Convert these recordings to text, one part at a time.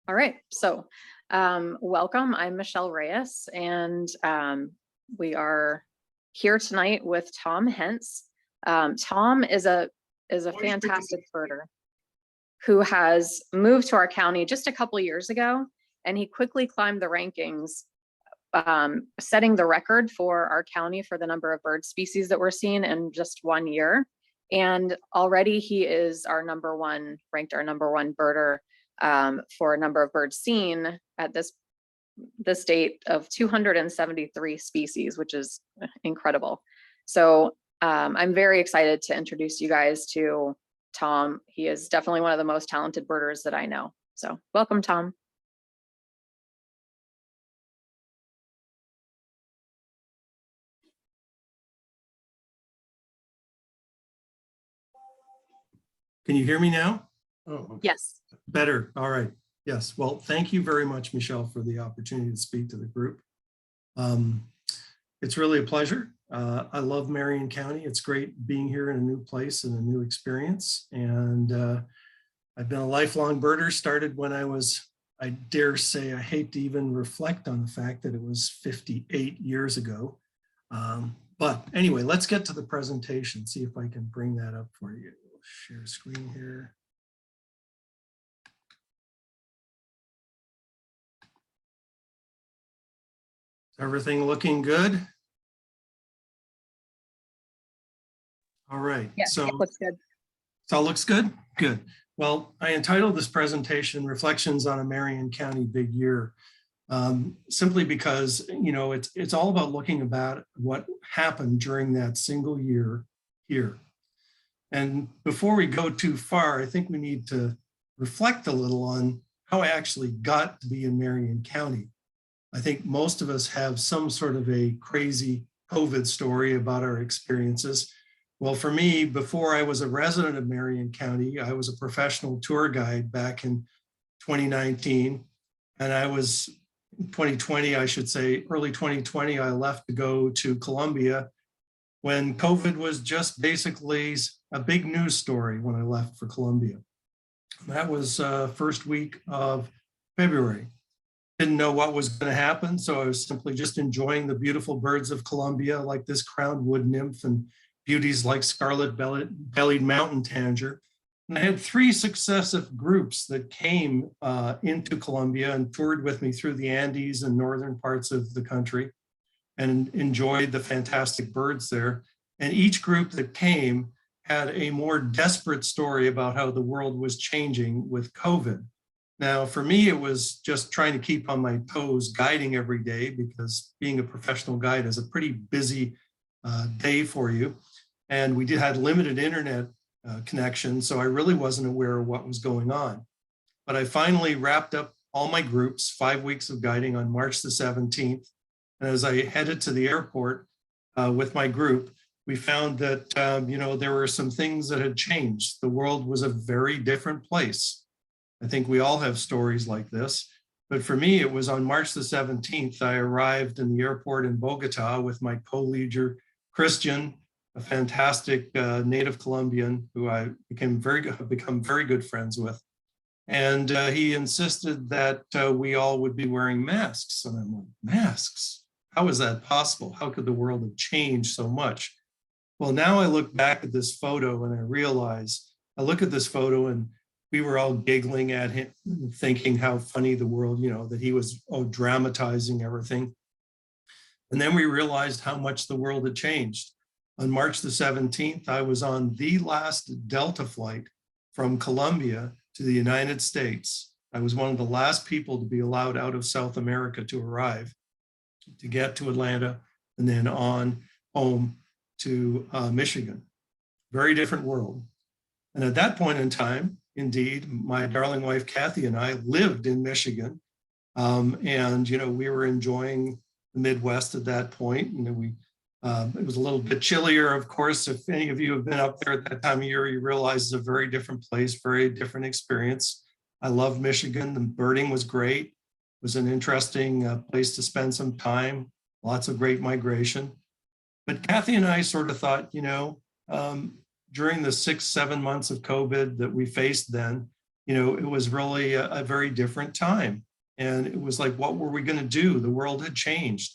All right, so welcome. I'm Michelle Reyes, and we are here tonight with Tom Hince. Tom is a fantastic birder who has moved to our county just a couple of years ago, and he quickly climbed the rankings, setting the record for our county for the number of bird species that we're seeing in just 1 year. And already he is ranked our number one birder for a number of birds seen at this date of 273 species, which is incredible. So I'm very excited to introduce you guys to Tom. He is definitely one of the most talented birders that I know. So welcome, Tom. Can you hear me now? Oh, okay. Yes. Better. All right. Yes. Well, thank you very much, Michelle, for the opportunity to speak to the group. It's really a pleasure. I love Marion County. It's great being here in a new place and a new experience. And I've been a lifelong birder, started when I dare say, I hate to even reflect on the fact that it was 58 years ago. But anyway, let's get to the presentation, see if I can bring that up for you. Share screen here. Is everything looking good? All right. Yeah, so it looks good. So it looks good? Good. Well, I entitled this presentation Reflections on a Marion County Big Year, simply because, you know, it's all about looking about what happened during that single year here. And before we go too far, I think we need to reflect a little on how I actually got to be in Marion County. I think most of us have some sort of a crazy COVID story about our experiences. Well, for me, before I was a resident of Marion County, I was a professional tour guide back in 2019. And I was, 2020, I should say, early 2020, I left to go to Columbia when COVID was just basically a big news story when I left for Columbia. That was first week of February. Didn't know what was going to happen, so I was simply just enjoying the beautiful birds of Columbia, like this crowned wood nymph and beauties like scarlet-bellied mountain tanager. And I had 3 successive groups that came into Columbia and toured with me through the Andes and northern parts of the country and enjoyed the fantastic birds there. And each group that came had a more desperate story about how the world was changing with COVID. Now, for me, it was just trying to keep on my toes, guiding every day, because being a professional guide is a pretty busy day for you. And we had limited internet connection, so I really wasn't aware of what was going on. But I finally wrapped up all my groups, 5 weeks of guiding on March the 17th. And as I headed to the airport with my group, we found that, you know, there were some things that had changed. The world was a very different place. I think we all have stories like this. But for me, it was on March the 17th, I arrived in the airport in Bogota with my co-leader, Christian, a fantastic native Colombian who I have become very good friends with. And he insisted that we all would be wearing masks. And I'm like, masks? How is that possible? How could the world have changed so much? Well, now I look back at this photo and I realize, I look at this photo and we were all giggling at him, thinking how funny the world, you know, that he was dramatizing everything. And then we realized how much the world had changed. On March the 17th, I was on the last Delta flight from Colombia to the United States. I was one of the last people to be allowed out of South America to arrive, to get to Atlanta, and then on home to Michigan. Very different world. And at that point in time, indeed, my darling wife, Kathy, and I lived in Michigan. And, you know, we were enjoying the Midwest at that point. And it was a little bit chillier, of course. If any of you have been up there at that time of year, you realize it's a very different place, very different experience. I love Michigan. The birding was great. It was an interesting place to spend some time, lots of great migration. But Kathy and I sort of thought, you know, during the 6-7 months of COVID that we faced then, it was really a very different time. And it was like, what were we going to do? The world had changed.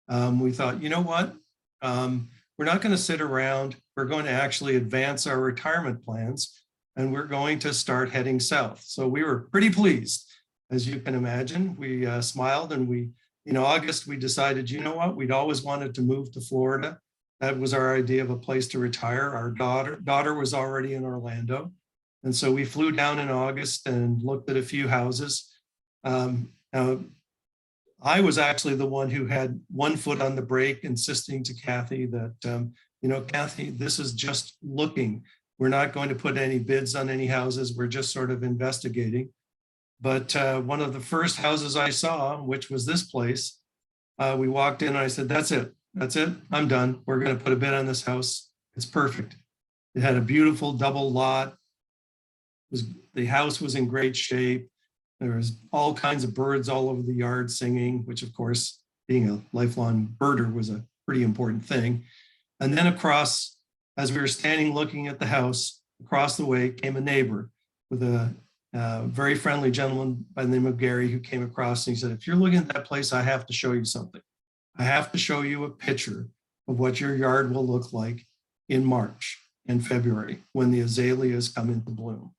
We thought, you know what? We're not going to sit around. We're going to actually advance our retirement plans, and we're going to start heading south. So we were pretty pleased, as you can imagine. We smiled, and in August, we decided, you know what? We'd always wanted to move to Florida. That was our idea of a place to retire. Our daughter was already in Orlando. And so we flew down in August and looked at a few houses. Now, I was actually the one who had one foot on the brake, insisting to Kathy that, Kathy, this is just looking. We're not going to put any bids on any houses. We're just sort of investigating. But one of the first houses I saw, which was this place, we walked in and I said, that's it. That's it. I'm done. We're going to put a bid on this house. It's perfect. It had a beautiful double lot. The house was in great shape. There was all kinds of birds all over the yard singing, which of course, being a lifelong birder was a pretty important thing. And then across, as we were standing looking at the house, across the way came a neighbor with a very friendly gentleman by the name of Gary, who came across and he said, if you're looking at that place, I have to show you something. I have to show you a picture of what your yard will look like in March and February when the azaleas come into bloom.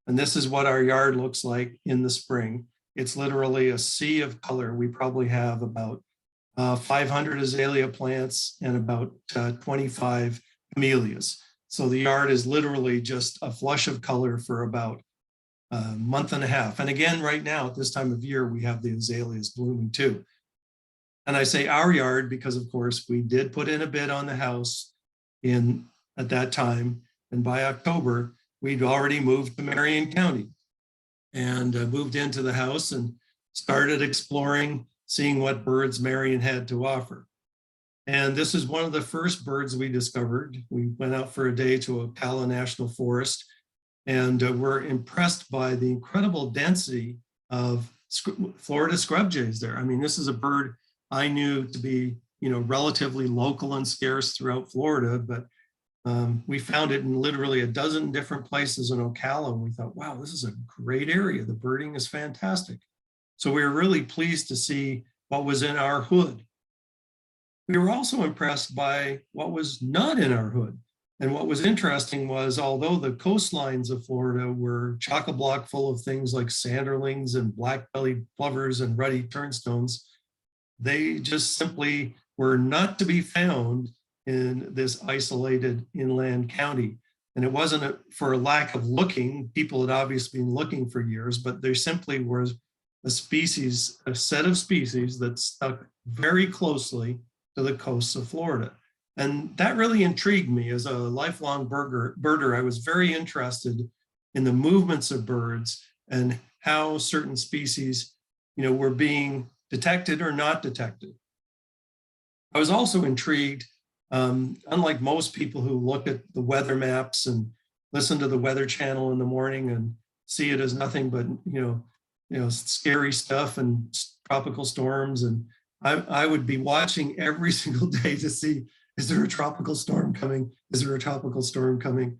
And this is what our yard looks like in the spring. It's literally a sea of color. We probably have about 500 azalea plants and about 25 camellias. So the yard is literally just a flush of color for about a month and a half. And again, right now at this time of year, we have the azaleas blooming too. And I say our yard because, of course, we did put in a bid on the house at that time. And by October, we'd already moved to Marion County and moved into the house and started exploring, seeing what birds Marion had to offer. And this is one of the first birds we discovered. We went out for a day to Ocala National Forest and were impressed by the incredible density of Florida scrub jays there. I mean, this is a bird I knew to be, relatively local and scarce throughout Florida, but we found it in literally a dozen different places in Ocala. And we thought, wow, this is a great area. The birding is fantastic. So we were really pleased to see what was in our hood. We were also impressed by what was not in our hood. And what was interesting was, although the coastlines of Florida were chock-a-block full of things like sanderlings and black-bellied plovers and ruddy turnstones, they just simply were not to be found in this isolated inland county. And it wasn't for a lack of looking. People had obviously been looking for years, but there simply was a set of species that stuck very closely to the coasts of Florida. And that really intrigued me as a lifelong birder. I was very interested in the movements of birds and how certain species, were being detected or not detected. I was also intrigued, unlike most people who look at the weather maps and listen to the Weather Channel in the morning and see it as nothing but, scary stuff and tropical storms. And I would be watching every single day to see, is there a tropical storm coming? Is there a tropical storm coming?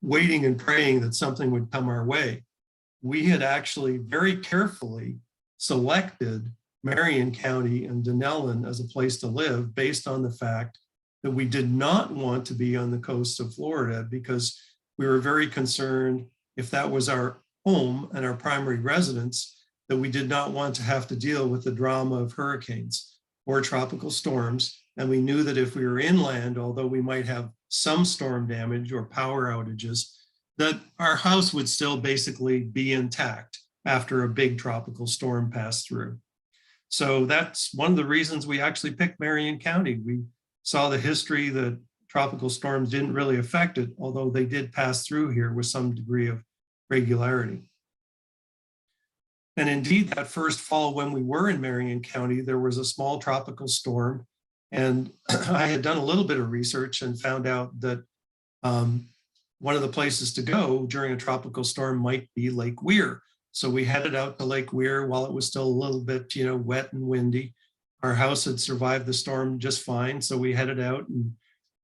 Waiting and praying that something would come our way. We had actually very carefully selected Marion County and Denellen as a place to live based on the fact that we did not want to be on the coast of Florida because we were very concerned if that was our home and our primary residence, that we did not want to have to deal with the drama of hurricanes or tropical storms. And we knew that if we were inland, although we might have some storm damage or power outages, that our house would still basically be intact after a big tropical storm passed through. So that's one of the reasons we actually picked Marion County. We saw the history that tropical storms didn't really affect it, although they did pass through here with some degree of regularity. And indeed, that first fall when we were in Marion County, there was a small tropical storm. And I had done a little bit of research and found out that one of the places to go during a tropical storm might be Lake Weir. So we headed out to Lake Weir while it was still a little bit, wet and windy. Our house had survived the storm just fine. So we headed out and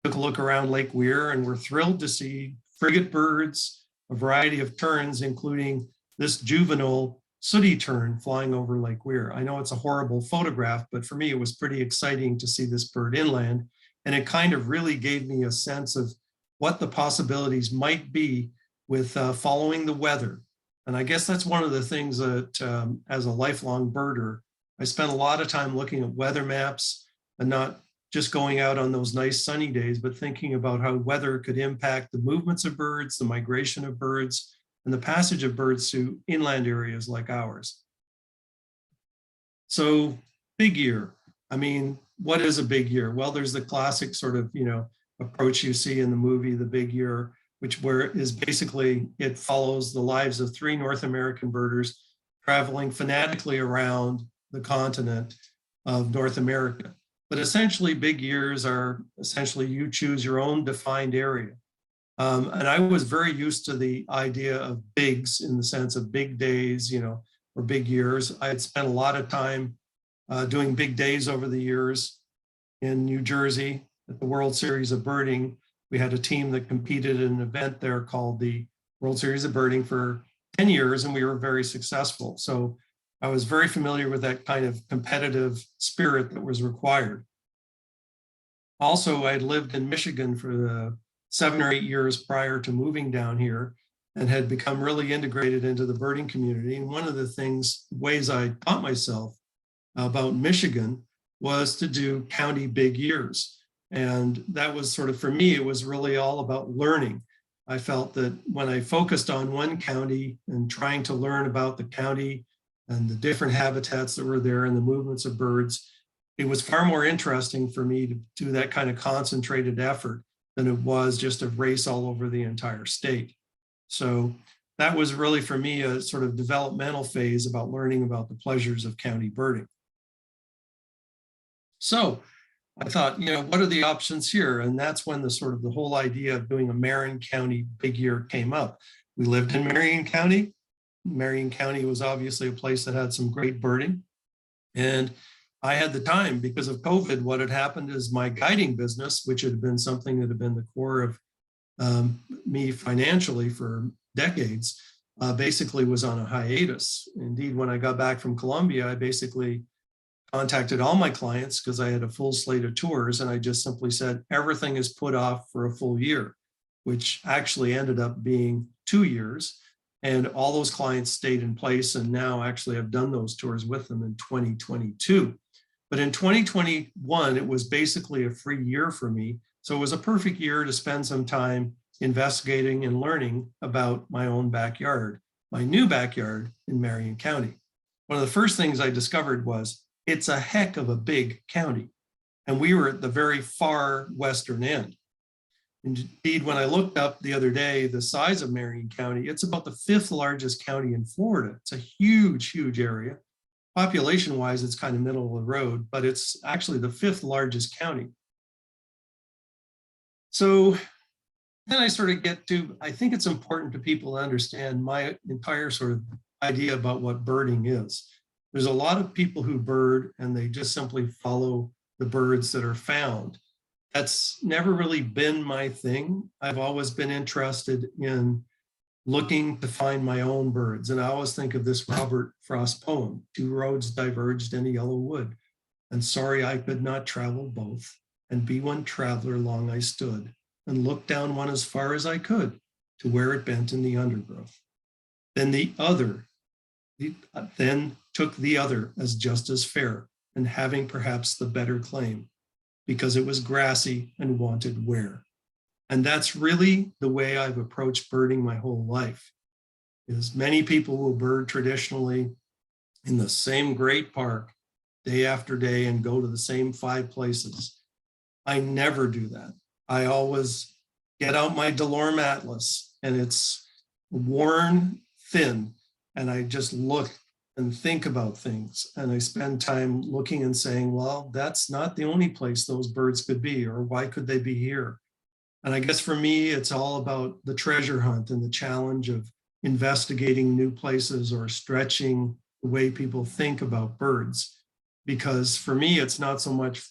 took a look around Lake Weir and were thrilled to see frigate birds, a variety of terns, including this juvenile sooty tern flying over Lake Weir. I know it's a horrible photograph, but for me, it was pretty exciting to see this bird inland. And it kind of really gave me a sense of what the possibilities might be with following the weather. And I guess that's one of the things that as a lifelong birder, I spent a lot of time looking at weather maps and not just going out on those nice sunny days, but thinking about how weather could impact the movements of birds, the migration of birds, and the passage of birds to inland areas like ours. So big year. I mean, what is a big year? Well, there's the classic sort of, approach you see in the movie, The Big Year, where is basically, it follows the lives of 3 North American birders traveling fanatically around the continent of North America. But essentially, big years are essentially you choose your own defined area. And I was very used to the idea of bigs in the sense of big days, or big years. I had spent a lot of time doing big days over the years in New Jersey at the World Series of Birding. We had a team that competed in an event there called the World Series of Birding for 10 years, and we were very successful. So I was very familiar with that kind of competitive spirit that was required. Also, I had lived in Michigan for the 7 or 8 years prior to moving down here and had become really integrated into the birding community. And one of the ways I taught myself about Michigan was to do county big years. And that was sort of, for me, it was really all about learning. I felt that when I focused on one county and trying to learn about the county and the different habitats that were there and the movements of birds, it was far more interesting for me to do that kind of concentrated effort than it was just a race all over the entire state. So that was really, for me, a sort of developmental phase about learning about the pleasures of county birding. So I thought, what are the options here? And that's when the whole idea of doing a Marion County Big Year came up. We lived in Marion County. Marion County was obviously a place that had some great birding. And I had the time because of COVID. What had happened is my guiding business, which had been something that had been the core of me financially for decades, basically was on a hiatus. Indeed, when I got back from Columbia, I basically contacted all my clients because I had a full slate of tours, and I just simply said, everything is put off for a full year, which actually ended up being 2 years. And all those clients stayed in place, and now actually I've done those tours with them in 2022. But in 2021, it was basically a free year for me. So it was a perfect year to spend some time investigating and learning about my own backyard, my new backyard in Marion County. One of the first things I discovered was it's a heck of a big county. And we were at the very far western end. Indeed, when I looked up the other day, the size of Marion County, it's about the 5th largest county in Florida. It's a huge, huge area. Population-wise, it's kind of middle of the road, but it's actually the 5th largest county. So then I sort of get to, I think it's important to people to understand my entire sort of idea about what birding is. There's a lot of people who bird and they just simply follow the birds that are found. That's never really been my thing. I've always been interested in looking to find my own birds. And I always think of this Robert Frost poem, 2 roads diverged in a yellow wood, and sorry I could not travel both, and be one traveler long I stood, and looked down one as far as I could to where it bent in the undergrowth. Then took the other as just as fair, and having perhaps the better claim, because it was grassy and wanted wear. And that's really the way I've approached birding my whole life. Is many people will bird traditionally in the same great park day after day and go to the same 5 places. I never do that. I always get out my Delorme Atlas, and it's worn thin, and I just look and think about things. And I spend time looking and saying, well, that's not the only place those birds could be, or why could they be here? And I guess for me, it's all about the treasure hunt and the challenge of investigating new places or stretching the way people think about birds. Because for me, it's not so much,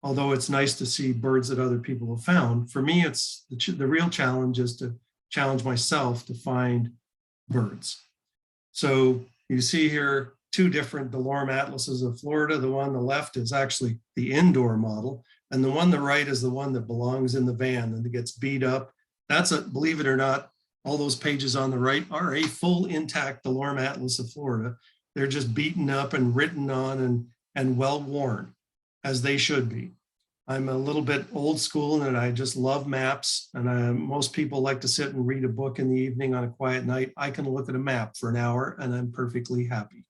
although it's nice to see birds that other people have found, for me, it's the real challenge is to challenge myself to find birds. So you see here two different DeLorme atlases of Florida. The one on the left is actually the indoor model, and the one on the right is the one that belongs in the van and it gets beat up. That's a, believe it or not, all those pages on the right are a full intact DeLorme atlas of Florida. They're just beaten up and written on and well worn, as they should be. I'm a little bit old school in that I just love maps, and most people like to sit and read a book in the evening on a quiet night. I can look at a map for an hour and I'm perfectly happy.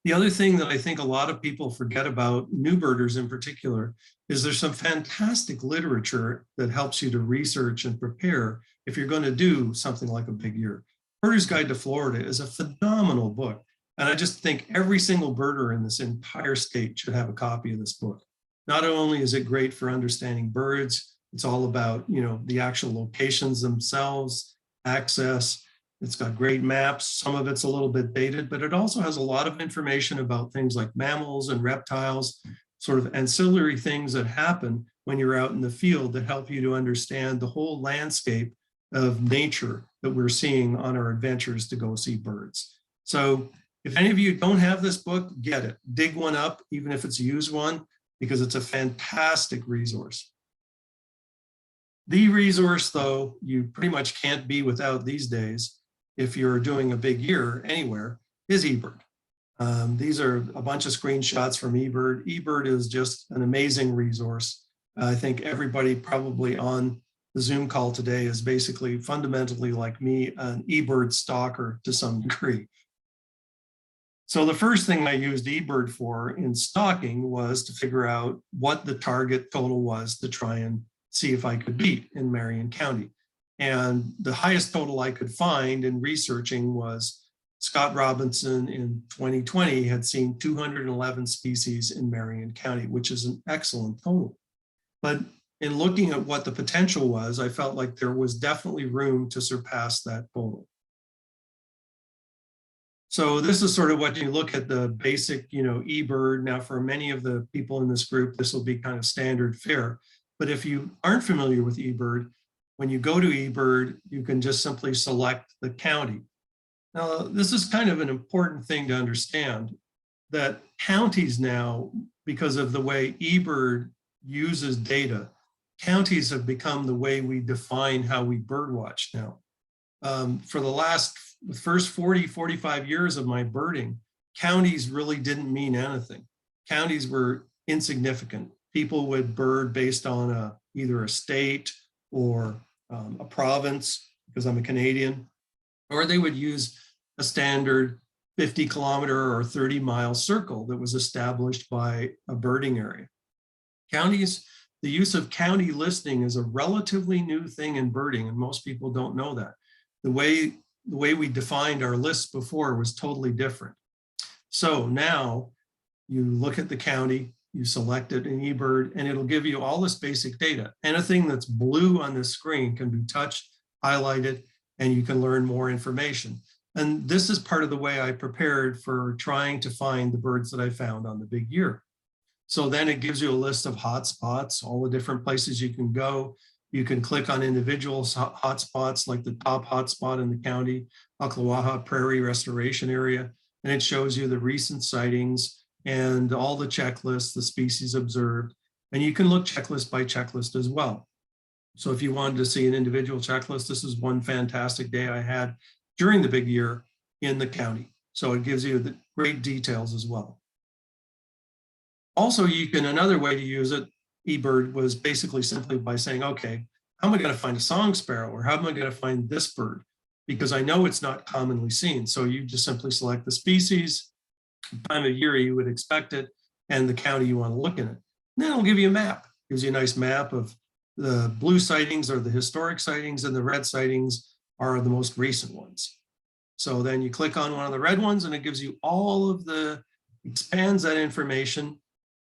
The other thing that I think a lot of people forget about, new birders in particular, is there's some fantastic literature that helps you to research and prepare if you're going to do something like a big year. Birder's Guide to Florida is a phenomenal book. And I just think every single birder in this entire state should have a copy of this book. Not only is it great for understanding birds, it's all about, you know, the actual locations themselves, access. It's got great maps. Some of it's a little bit dated, but it also has a lot of information about things like mammals and reptiles, sort of ancillary things that happen when you're out in the field that help you to understand the whole landscape of nature that we're seeing on our adventures to go see birds. So if any of you don't have this book, get it. Dig one up, even if it's a used one, because it's a fantastic resource. The resource, though, you pretty much can't be without these days if you're doing a big year anywhere, is eBird. These are a bunch of screenshots from eBird. eBird is just an amazing resource. I think everybody probably on the Zoom call today is basically fundamentally like me, an eBird stalker to some degree. So the first thing I used eBird for in stalking was to figure out what the target total was to try and see if I could beat in Marion County. And the highest total I could find in researching was Scott Robinson in 2020 had seen 211 species in Marion County, which is an excellent total. But in looking at what the potential was, I felt like there was definitely room to surpass that total. So this is sort of what you look at the basic, you know, eBird. Now, for many of the people in this group, this will be kind of standard fare. But if you aren't familiar with eBird, when you go to eBird, you can just simply select the county. Now, this is kind of an important thing to understand, that counties now, because of the way eBird uses data, counties have become the way we define how we birdwatch now. For the first 40, 45 years of my birding, counties really didn't mean anything. Counties were insignificant. People would bird based on either a state or a province, because I'm a Canadian, or they would use a standard 50-kilometer or 30-mile circle that was established by a birding area. Counties, the use of county listing is a relatively new thing in birding, and most people don't know that. The way we defined our lists before was totally different. So now you look at the county, you select it in eBird, and it'll give you all this basic data. Anything that's blue on this screen can be touched, highlighted, and you can learn more information. And this is part of the way I prepared for trying to find the birds that I found on the big year. So then it gives you a list of hotspots, all the different places you can go. You can click on individual hotspots, like the top hotspot in the county, Ocklawaha Prairie Restoration Area, and it shows you the recent sightings and all the checklists, the species observed, and you can look checklist by checklist as well. So if you wanted to see an individual checklist, this is one fantastic day I had during the big year in the county. So it gives you the great details as well. Also, you can, another way to use it, eBird, was basically simply by saying, okay, how am I going to find a song sparrow, or how am I going to find this bird? Because I know it's not commonly seen. So you just simply select the species, time of year you would expect it, and the county you want to look in it. And then it'll give you a map. It gives you a nice map of the blue sightings are the historic sightings, and the red sightings are the most recent ones. So then you click on one of the red ones and it gives you all of the, expands that information.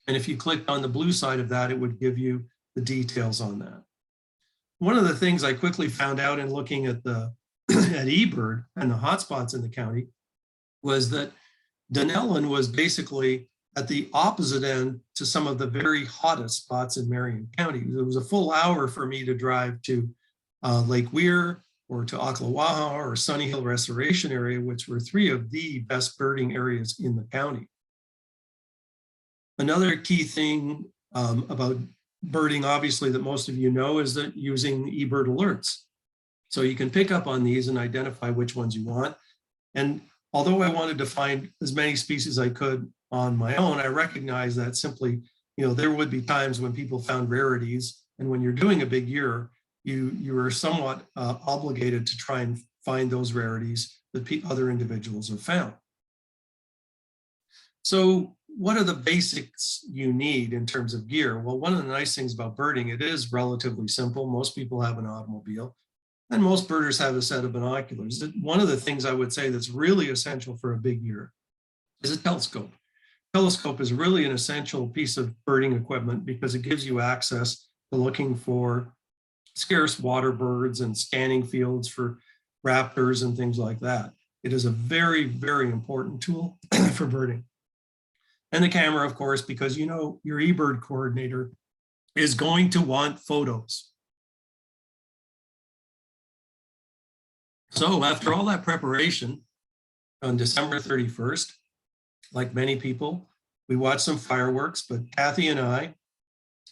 And if you clicked on the blue side of that, it would give you the details on that. One of the things I quickly found out in looking at the at eBird and the hotspots in the county was that Dunellen was basically at the opposite end to some of the very hottest spots in Marion County. It was a full hour for me to drive to Lake Weir or to Ocklawaha or Sunny Hill Restoration Area, which were three of the best birding areas in the county. Another key thing about birding, obviously, that most of you know is that using eBird alerts. So you can pick up on these and identify which ones you want. And although I wanted to find as many species as I could on my own, I recognize that simply, there would be times when people found rarities. And when you're doing a big year, you are somewhat obligated to try and find those rarities that other individuals have found. So what are the basics you need in terms of gear? Well, one of the nice things about birding, it is relatively simple. Most people have an automobile, and most birders have a set of binoculars. One of the things I would say that's really essential for a big year is a telescope. Telescope is really an essential piece of birding equipment because it gives you access to looking for scarce water birds and scanning fields for raptors and things like that. It is a very, very important tool for birding. And the camera, of course, because your eBird coordinator is going to want photos. So after all that preparation, on December 31st, like many people, we watched some fireworks, but Kathy and I,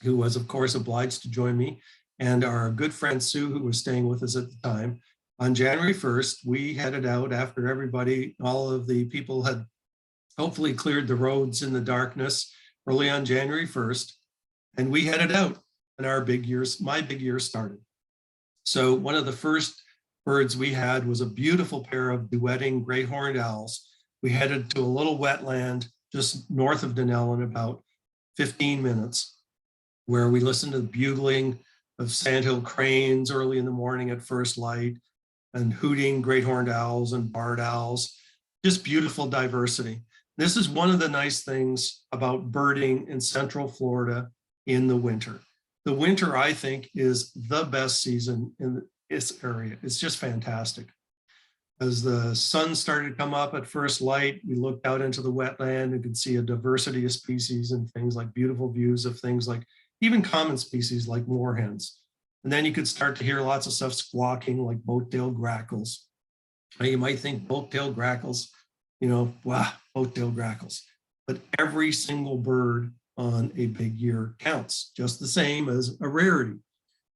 who was of course obliged to join me, and our good friend Sue, who was staying with us at the time, on January 1st, we headed out after all of the people had hopefully cleared the roads in the darkness early on January 1st, and we headed out, and my big year started. So one of the first birds we had was a beautiful pair of duetting great horned owls. We headed to a little wetland just north of Denell in about 15 minutes, where we listened to the bugling of sandhill cranes early in the morning at first light, and hooting great horned owls and barred owls, just beautiful diversity. This is one of the nice things about birding in Central Florida in the winter. The winter, I think, is the best season in this area. It's just fantastic. As the sun started to come up at first light, we looked out into the wetland and could see a diversity of species and things like beautiful views of things like even common species like moorhens. And then you could start to hear lots of stuff squawking like boat-tailed grackles. Now you might think boat-tailed grackles, wow, boat-tailed grackles. But every single bird on a big year counts, just the same as a rarity.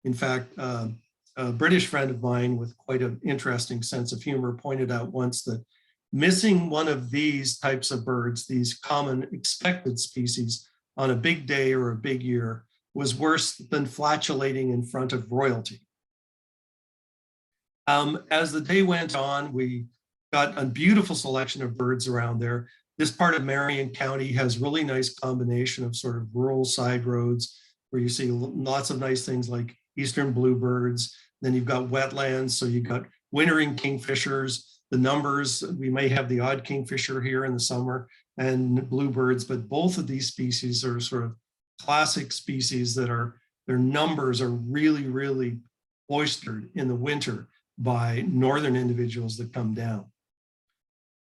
In fact, a British friend of mine with quite an interesting sense of humor pointed out once that missing one of these types of birds, these common expected species, on a big day or a big year was worse than flatulating in front of royalty. As the day went on, we got a beautiful selection of birds around there. This part of Marion County has really nice combination of sort of rural side roads where you see lots of nice things like eastern bluebirds. Then you've got wetlands, so you've got wintering kingfishers. The numbers, we may have the odd kingfisher here in the summer and bluebirds, but both of these species are sort of classic species that their numbers are really, really boistered in the winter by northern individuals that come down.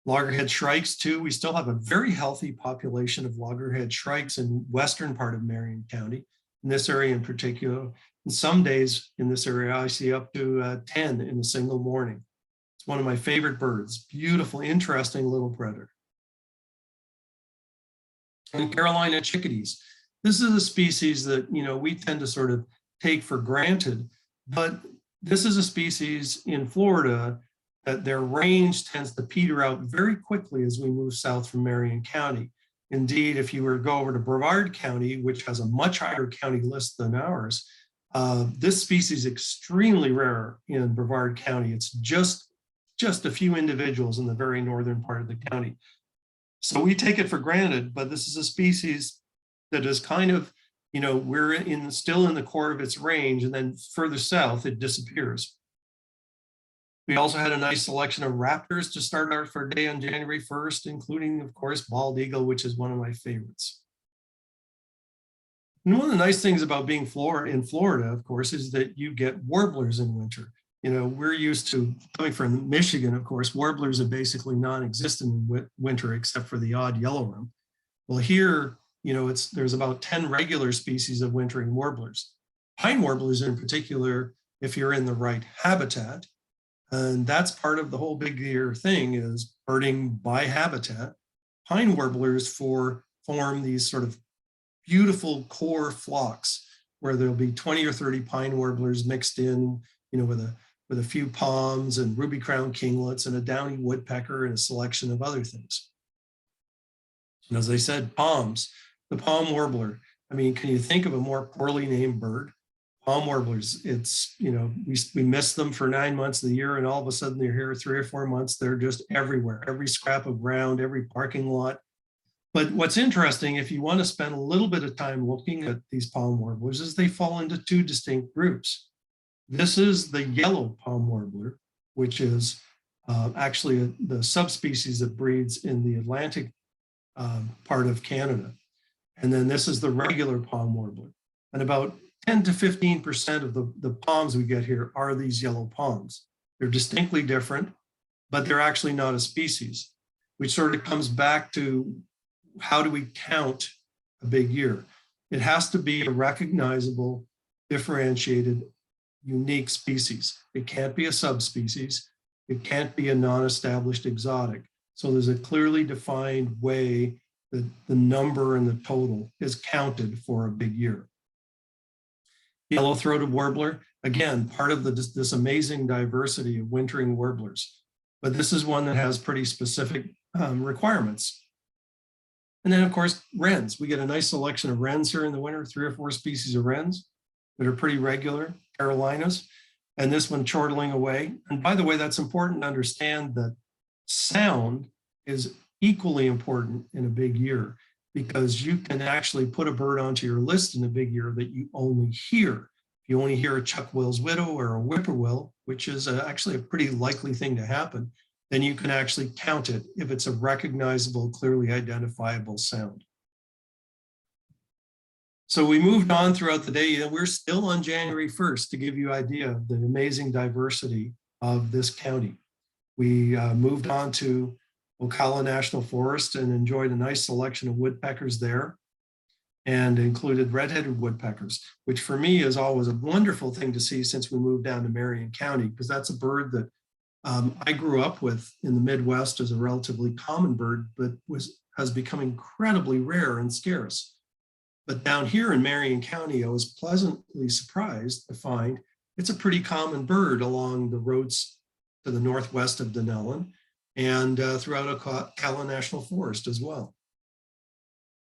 Loggerhead shrikes too. We still have a very healthy population of loggerhead shrikes in western part of Marion County, in this area in particular. And some days in this area, I see up to 10 in a single morning. It's one of my favorite birds. Beautiful, interesting little predator. And Carolina chickadees. This is a species that, we tend to sort of take for granted, but this is a species in Florida that their range tends to peter out very quickly as we move south from Marion County. Indeed, if you were to go over to Brevard County, which has a much higher county list than ours, this species is extremely rare in Brevard County. It's just a few individuals in the very northern part of the county. So we take it for granted, but this is a species that is kind of, we're still in the core of its range, and then further south, it disappears. We also had a nice selection of raptors to start our day on January 1st, including, of course, bald eagle, which is one of my favorites. And one of the nice things about being in Florida, of course, is that you get warblers in winter. We're used to, coming from Michigan, of course, warblers are basically non-existent in winter except for the odd yellow rump. Well, here, there's about 10 regular species of wintering warblers. Pine warblers in particular, if you're in the right habitat, And that's part of the whole Big Year thing, is birding by habitat. Pine warblers form these sort of beautiful core flocks where there'll be 20 or 30 pine warblers mixed in, with a few palms and ruby crowned kinglets and a downy woodpecker and a selection of other things. And as I said, palms, the palm warbler. I mean, can you think of a more poorly named bird? Palm warblers, it's, we miss them for 9 months of the year, and all of a sudden they're here 3 or 4 months. They're just everywhere, every scrap of ground, every parking lot. But what's interesting, if you want to spend a little bit of time looking at these palm warblers, is they fall into 2 distinct groups. This is the yellow palm warbler, which is actually the subspecies that breeds in the Atlantic part of Canada. And then this is the regular palm warbler. And about 10 to 15% of the palms we get here are these yellow palms. They're distinctly different, but they're actually not a species, which sort of comes back to, how do we count a big year? It has to be a recognizable, differentiated, unique species. It can't be a subspecies. It can't be a non-established exotic. So there's a clearly defined way that the number and the total is counted for a big year. Yellow-throated warbler, again, part of this amazing diversity of wintering warblers. But this is one that has pretty specific requirements. And then, of course, wrens. We get a nice selection of wrens here in the winter, 3 or 4 species of wrens that are pretty regular, Carolinas, and this one chortling away. And by the way, that's important to understand that sound is equally important in a big year, because you can actually put a bird onto your list in a big year that you only hear. If you only hear a chuck-will's widow or a whippoorwill, which is actually a pretty likely thing to happen, then you can actually count it if it's a recognizable, clearly identifiable sound. So we moved on throughout the day, and we're still on January 1st to give you an idea of the amazing diversity of this county. We moved on to Ocala National Forest and enjoyed a nice selection of woodpeckers there, and included red-headed woodpeckers, which for me is always a wonderful thing to see since we moved down to Marion County, because that's a bird that I grew up with in the Midwest as a relatively common bird, but has become incredibly rare and scarce. But down here in Marion County, I was pleasantly surprised to find it's a pretty common bird along the roads to the northwest of Dunellen and throughout Ocala National Forest as well.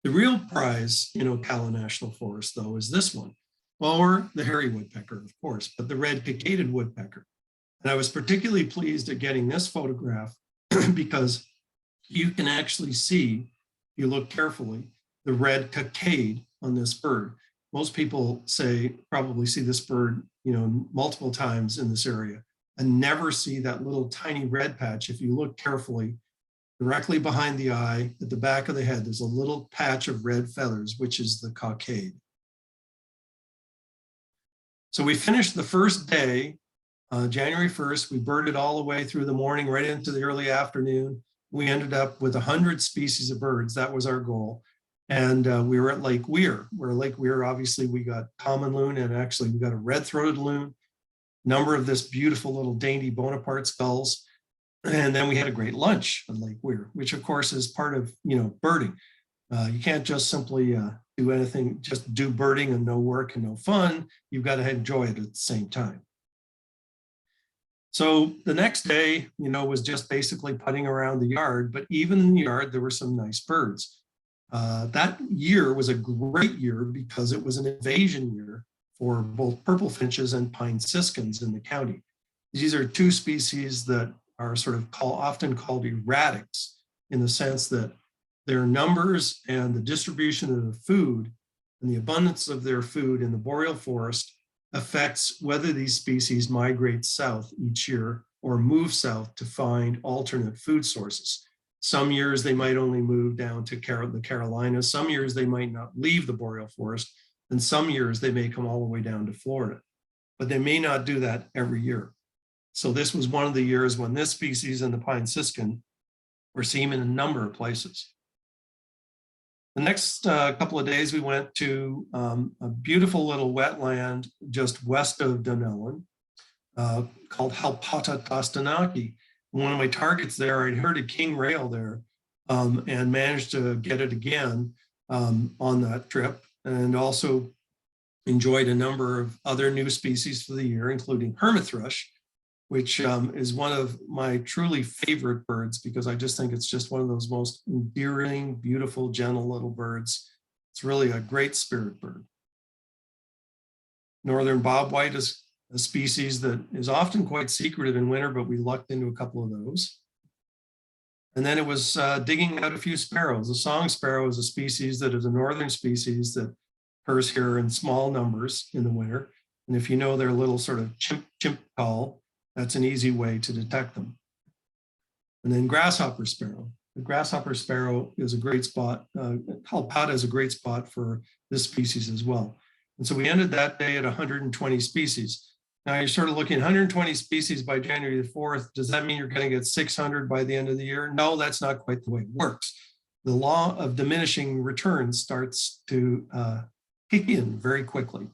The real prize in Ocala National Forest, though, is this one, or the hairy woodpecker, of course, but the red-cockaded woodpecker. And I was particularly pleased at getting this photograph because you can actually see, if you look carefully, the red cockade on this bird. Most people probably see this bird, multiple times in this area, and never see that little tiny red patch. If you look carefully, directly behind the eye, at the back of the head, there's a little patch of red feathers, which is the cockade. So we finished the first day, January 1st. We birded all the way through the morning, right into the early afternoon. We ended up with 100 species of birds. That was our goal. And we were at Lake Weir, where Lake Weir, obviously, we got common loon, and actually we got a red-throated loon, number of this beautiful little dainty Bonaparte gulls. And then we had a great lunch at Lake Weir, which of course is part of, birding. You can't just simply do anything, just do birding and no work and no fun. You've got to enjoy it at the same time. So the next day, was just basically putting around the yard, but even in the yard, there were some nice birds. That year was a great year because it was an invasion year for both purple finches and pine siskins in the county. These are 2 species that are sort of often called erratics, in the sense that their numbers and the distribution of the food and the abundance of their food in the boreal forest affects whether these species migrate south each year or move south to find alternate food sources. Some years they might only move down to the Carolinas. Some years they might not leave the boreal forest. And some years they may come all the way down to Florida. But they may not do that every year. So this was one of the years when this species and the pine siskin were seen in a number of places. The next couple of days, we went to a beautiful little wetland just west of Dunellen. called Halpata Tostanaki. One of my targets there, I'd heard a king rail there and managed to get it again on that trip, and also enjoyed a number of other new species for the year, including hermit thrush, which is one of my truly favorite birds because I just think it's just one of those most endearing, beautiful, gentle little birds. It's really a great spirit bird. Northern bobwhite is a species that is often quite secretive in winter, but we lucked into a couple of those. And then it was digging out a few sparrows. The song sparrow is a species that is a northern species that occurs here in small numbers in the winter. And if you know their little sort of chimp call, that's an easy way to detect them. And then grasshopper sparrow. The grasshopper sparrow is a great spot. Halpata is a great spot for this species as well. And so we ended that day at 120 species. Now you're sort of looking at 120 species by January the 4th. Does that mean you're going to get 600 by the end of the year? No, that's not quite the way it works. The law of diminishing returns starts to kick in very quickly.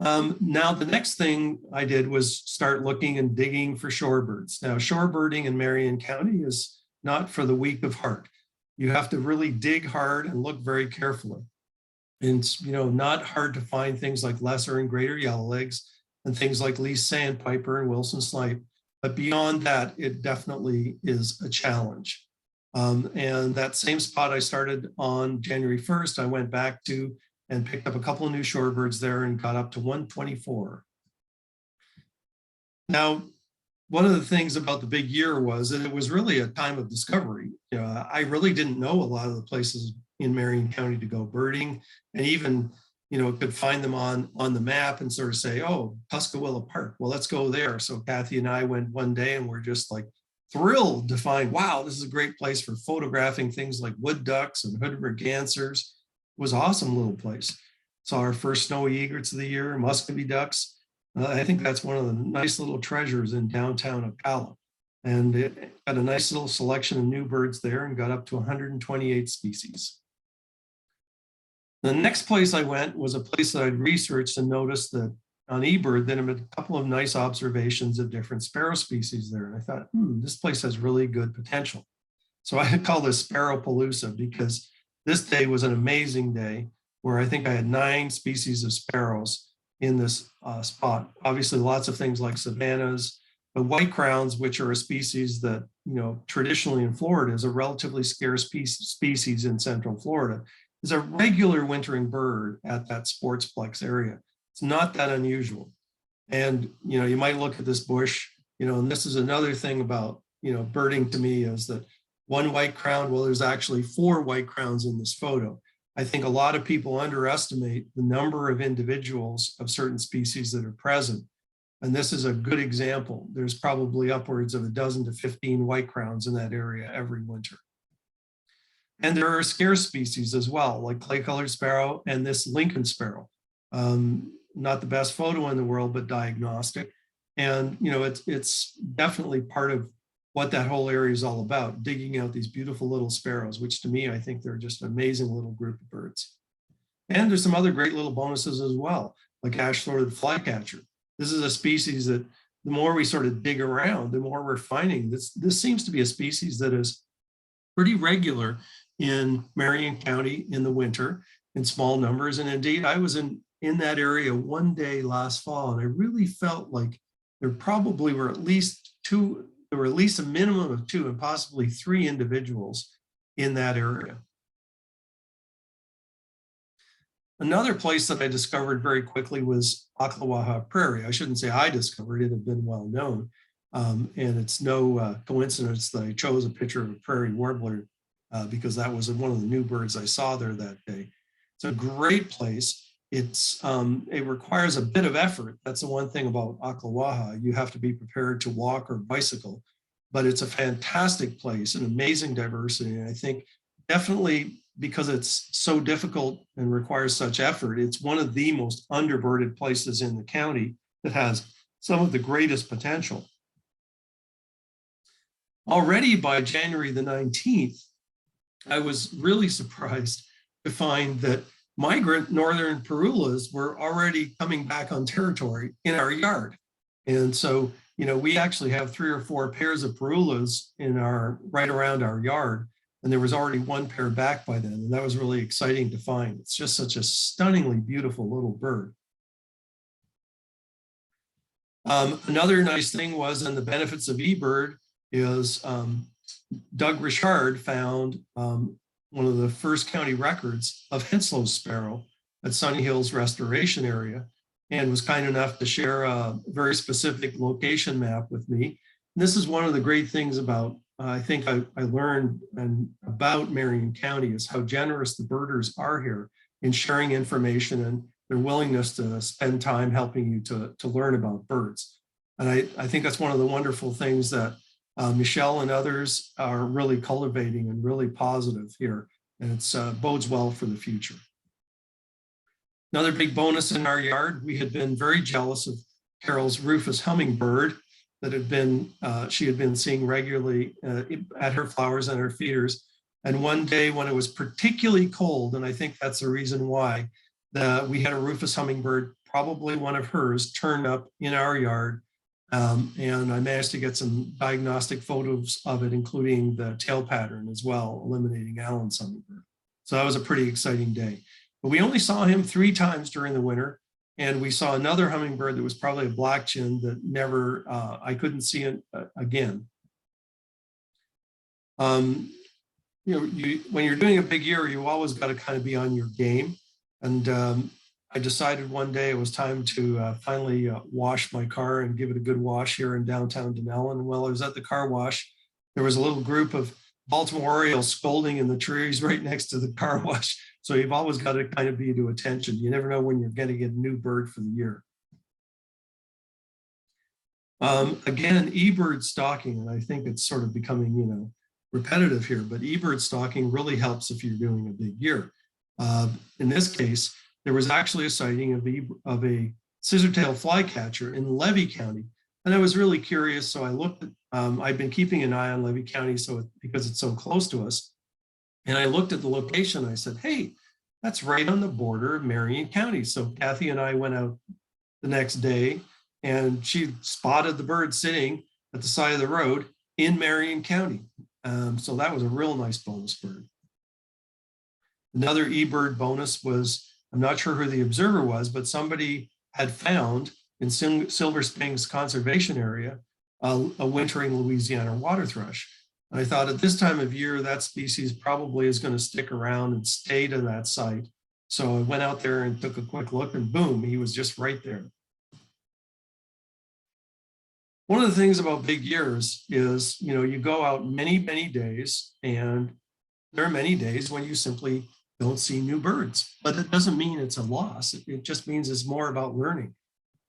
Now, the next thing I did was start looking and digging for shorebirds. Now, shorebirding in Marion County is not for the weak of heart. You have to really dig hard and look very carefully. And it's, not hard to find things like lesser and greater yellowlegs and things like least sandpiper and Wilson snipe. But beyond that, it definitely is a challenge. And that same spot I started on January 1st, I went back to and picked up a couple of new shorebirds there and got up to 124. Now, one of the things about the big year was that it was really a time of discovery. I really didn't know a lot of the places in Marion County to go birding, and even, could find them on the map and sort of say, oh, Tuscawilla Park, well, let's go there. So Kathy and I went one day and we're just like thrilled to find, wow, this is a great place for photographing things like wood ducks and hood mergansers. It was an awesome little place. Saw our first snowy egrets of the year, muscovy ducks. I think that's one of the nice little treasures in downtown Ocala. And it had a nice little selection of new birds there and got up to 128 species. The next place I went was a place that I'd researched and noticed that on eBird, then I made a couple of nice observations of different sparrow species there. And I thought, this place has really good potential. So I call this Sparrowpalooza because this day was an amazing day where I think I had 9 species of sparrows in this spot. Obviously, lots of things like savannas, but white crowns, which are a species that, traditionally in Florida is a relatively scarce species in Central Florida, is a regular wintering bird at that sportsplex area. It's not that unusual. And, you might look at this bush, and this is another thing about, birding to me is that one white crown, well, there's actually 4 white crowns in this photo. I think a lot of people underestimate the number of individuals of certain species that are present. And this is a good example. There's probably upwards of a dozen to 15 white crowns in that area every winter. And there are scarce species as well, like clay-colored sparrow and this Lincoln sparrow. Not the best photo in the world, but diagnostic. And, it's definitely part of what that whole area is all about, digging out these beautiful little sparrows, which to me, I think they're just an amazing little group of birds. And there's some other great little bonuses as well, like ash-throated flycatcher. This is a species that the more we sort of dig around, the more we're finding this seems to be a species that is pretty regular in Marion County in the winter in small numbers. And indeed, I was in that area one day last fall, and I really felt like there probably were at least a minimum of 2 and possibly 3 individuals in that area. Another place that I discovered very quickly was Ocklawaha Prairie. I shouldn't say I discovered it, had been well known. And it's no coincidence that I chose a picture of a prairie warbler because that was one of the new birds I saw there that day. It's a great place. It requires a bit of effort. That's the one thing about Ocklawaha. You have to be prepared to walk or bicycle, but it's a fantastic place, an amazing diversity. And I think definitely because it's so difficult and requires such effort, it's one of the most underbirded places in the county that has some of the greatest potential. Already by January the 19th, I was really surprised to find that migrant northern parulas were already coming back on territory in our yard. And so, we actually have 3 or 4 pairs of parulas right around our yard. And there was already 1 pair back by then. And that was really exciting to find. It's just such a stunningly beautiful little bird. Another nice thing was, and the benefits of eBird is Doug Richard found one of the first county records of Henslow's sparrow at Sunny Hills Restoration Area, and was kind enough to share a very specific location map with me. And this is one of the great things about, I think I learned about Marion County, is how generous the birders are here in sharing information and their willingness to spend time helping you to learn about birds. And I think that's one of the wonderful things that Michelle and others are really cultivating and really positive here. And it bodes well for the future. Another big bonus in our yard, we had been very jealous of Carol's rufous hummingbird that she had been seeing regularly at her flowers and her feeders. And one day when it was particularly cold, and I think that's the reason why, we had a rufous hummingbird, probably one of hers, turned up in our yard. And I managed to get some diagnostic photos of it, including the tail pattern as well, eliminating Allen's hummingbird. So that was a pretty exciting day. But we only saw him 3 times during the winter. And we saw another hummingbird that was probably a black chin that never, I couldn't see it again. When you're doing a big year, you always got to kind of be on your game. And I decided one day it was time to finally wash my car and give it a good wash here in downtown Denellen. And while I was at the car wash, there was a little group of Baltimore Orioles scolding in the trees right next to the car wash. So you've always got to kind of be to attention. You never know when you're going to get a new bird for the year. Again, eBird stalking, and I think it's sort of becoming, repetitive here, but eBird stalking really helps if you're doing a big year. In this case, there was actually a sighting of a scissortail flycatcher in Levy County. And I was really curious, so I looked at, I've been keeping an eye on Levy County because it's so close to us. And I looked at the location, and I said, hey, that's right on the border of Marion County. So Kathy and I went out the next day, and she spotted the bird sitting at the side of the road in Marion County. So that was a real nice bonus bird. Another eBird bonus was, I'm not sure who the observer was, but somebody had found in Silver Springs Conservation Area a wintering Louisiana water thrush. And I thought at this time of year, that species probably is going to stick around and stay to that site. So I went out there and took a quick look, and boom, he was just right there. One of the things about big years is, you go out many, many days, and there are many days when you simply don't see new birds, but it doesn't mean it's a loss. It just means it's more about learning.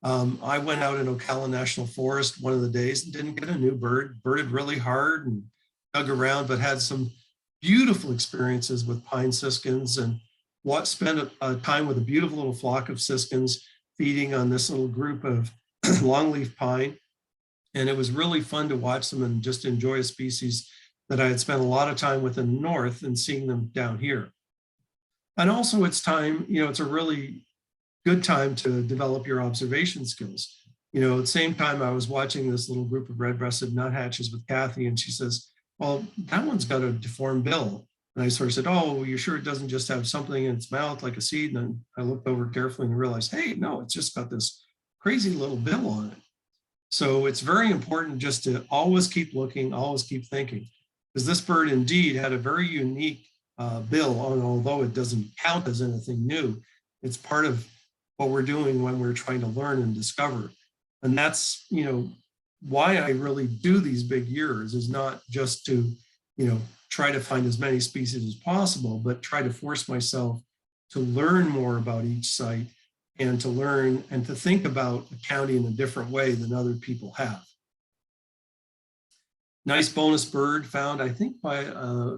I went out in Ocala National Forest one of the days and didn't get a new bird, birded really hard and dug around, but had some beautiful experiences with pine siskins, and spent a time with a beautiful little flock of siskins feeding on this little group of longleaf pine. And it was really fun to watch them and just enjoy a species that I had spent a lot of time with in the north and seeing them down here. And also it's time, it's a really good time to develop your observation skills. At the same time, I was watching this little group of red-breasted nuthatches with Kathy, and she says, well, that one's got a deformed bill. And I sort of said, oh, you sure it doesn't just have something in its mouth like a seed? And then I looked over carefully and realized, hey, no, it's just got this crazy little bill on it. So it's very important just to always keep looking, always keep thinking, because this bird indeed had a very unique bill, and although it doesn't count as anything new, it's part of what we're doing when we're trying to learn and discover. And that's, why I really do these big years, is not just to, try to find as many species as possible, but try to force myself to learn more about each site and to learn and to think about a county in a different way than other people have. Nice bonus bird found, I think, by a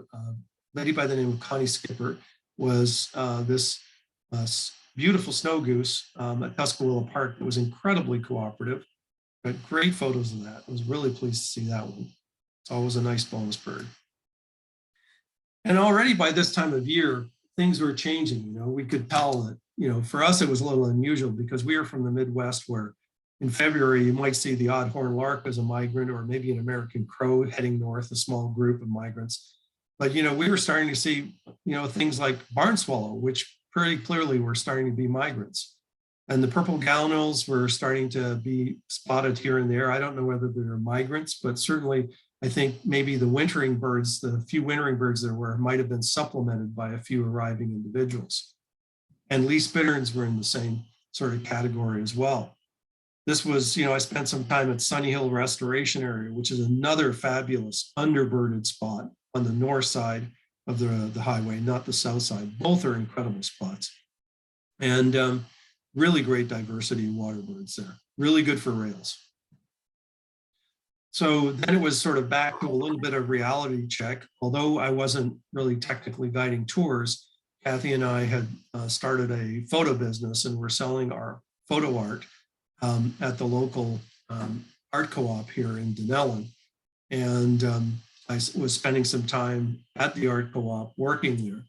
lady by the name of Connie Skipper, was this beautiful snow goose at Tuscaloosa Park that was incredibly cooperative. Got great photos of that. I was really pleased to see that one. It's always a nice bonus bird. And already by this time of year, things were changing. You know, we could tell that, you know, for us, it was a little unusual because we are from the Midwest, where in February, you might see the odd horned lark as a migrant, or maybe an American crow heading north, a small group of migrants. But, you know, we were starting to see, you know, things like barn swallow, which pretty clearly were starting to be migrants. And the purple gallinals were starting to be spotted here and there. I don't know whether they're migrants, but certainly I think maybe the wintering birds, the few wintering birds there were, might have been supplemented by a few arriving individuals. And least bitterns were in the same sort of category as well. This was, you know, I spent some time at Sunny Hill Restoration Area, which is another fabulous underbirded spot on the north side of the highway, not the south side. Both are incredible spots. And really great diversity of water birds there. Really good for rails. So then it was sort of back to a little bit of reality check. Although I wasn't really technically guiding tours, Kathy and I had started a photo business, and we're selling our photo art at the local art co-op here in Dunellen. And I was spending some time at the art co-op working there.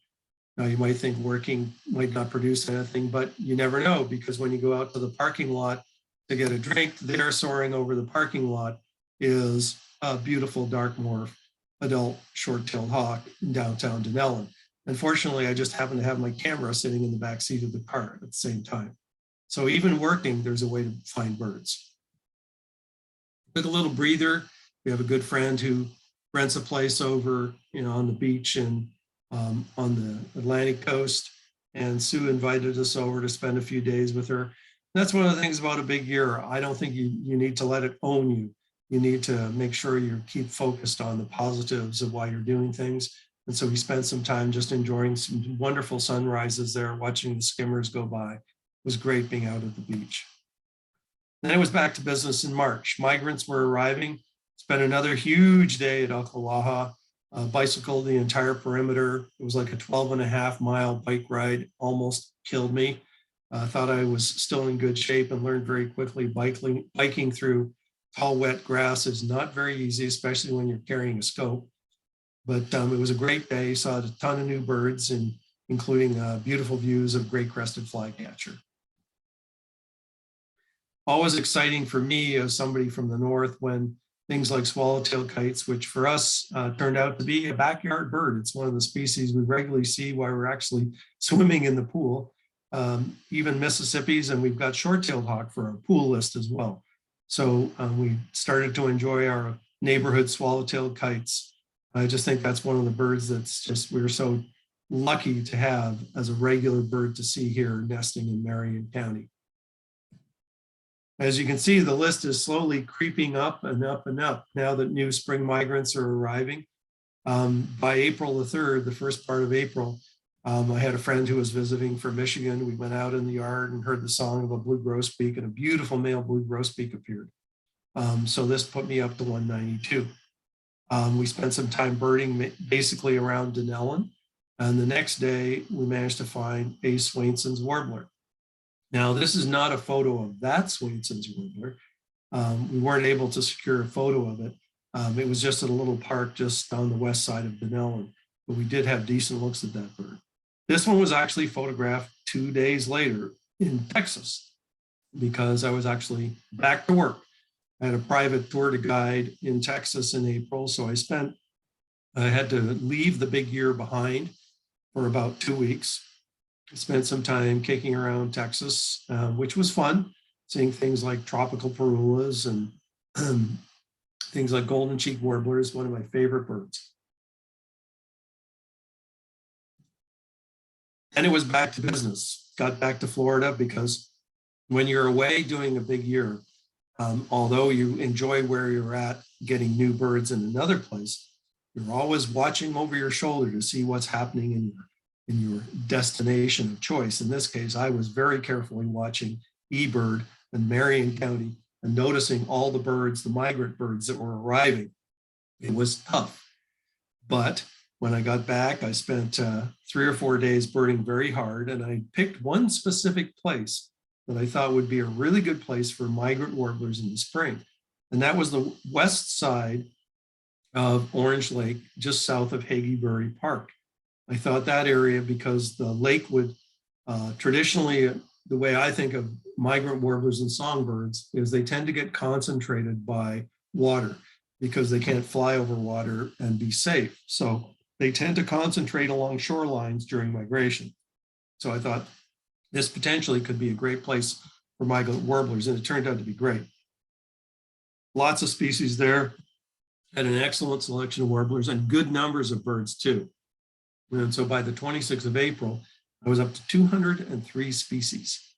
Now you might think working might not produce anything, but you never know, because when you go out to the parking lot to get a drink, there soaring over the parking lot is a beautiful dark morph adult short-tailed hawk in downtown Dunellen. Unfortunately, I just happened to have my camera sitting in the back seat of the car at the same time. So even working, there's a way to find birds. Took a little breather. We have a good friend who rents a place over, you know, on the beach and on the Atlantic coast. And Sue invited us over to spend a few days with her. And that's one of the things about a big year. I don't think you need to let it own you. You need to make sure you keep focused on the positives of why you're doing things. And so we spent some time just enjoying some wonderful sunrises there, watching the skimmers go by. It was great being out at the beach. Then it was back to business in March. Migrants were arriving. Spent another huge day at Okalaha, bicycled the entire perimeter. It was like a 12.5-mile bike ride, almost killed me. Thought I was still in good shape and learned very quickly biking through tall, wet grass is not very easy, especially when you're carrying a scope. But it was a great day. Saw a ton of new birds, and including beautiful views of great crested flycatcher. Always exciting for me as somebody from the north when things like swallowtail kites, which for us turned out to be a backyard bird. It's one of the species we regularly see while we're actually swimming in the pool. Even Mississippi's, and we've got short-tailed hawk for our pool list as well. So we started to enjoy our neighborhood swallowtail kites. I just think that's one of the birds that's just, we're so lucky to have as a regular bird to see here nesting in Marion County. As you can see, the list is slowly creeping up and up and up now that new spring migrants are arriving. By April the 3rd, the first part of April, I had a friend who was visiting from Michigan. We went out in the yard and heard the song of a blue grosbeak, and a beautiful male blue grosbeak appeared. So this put me up to 192. We spent some time birding basically around Dunellen. And the next day, we managed to find a Swainson's warbler. Now, this is not a photo of that Swainson's warbler. We weren't able to secure a photo of it. It was just at a little park just on the west side of Dunellen, but we did have decent looks at that bird. This one was actually photographed 2 days later in Texas because I was actually back to work. I had a private tour to guide in Texas in April, so I had to leave the big year behind for about 2 weeks. I spent some time kicking around Texas, which was fun, seeing things like tropical parulas and things like golden cheek warblers, one of my favorite birds. And it was back to business. Got back to Florida because when you're away doing a big year, although you enjoy where you're at, getting new birds in another place, you're always watching over your shoulder to see what's happening in your destination of choice. In this case, I was very carefully watching eBird and Marion County and noticing all the birds, the migrant birds that were arriving. It was tough, but when I got back, I spent 3 or 4 days birding very hard, and I picked one specific place that I thought would be a really good place for migrant warblers in the spring. And that was the west side of Orange Lake, just south of Hageebury Park. I thought that area, because the lake would traditionally, the way I think of migrant warblers and songbirds is they tend to get concentrated by water because they can't fly over water and be safe. So they tend to concentrate along shorelines during migration. So I thought this potentially could be a great place for migrant warblers, and it turned out to be great. Lots of species there, had an excellent selection of warblers and good numbers of birds too. And so by the 26th of April, I was up to 203 species.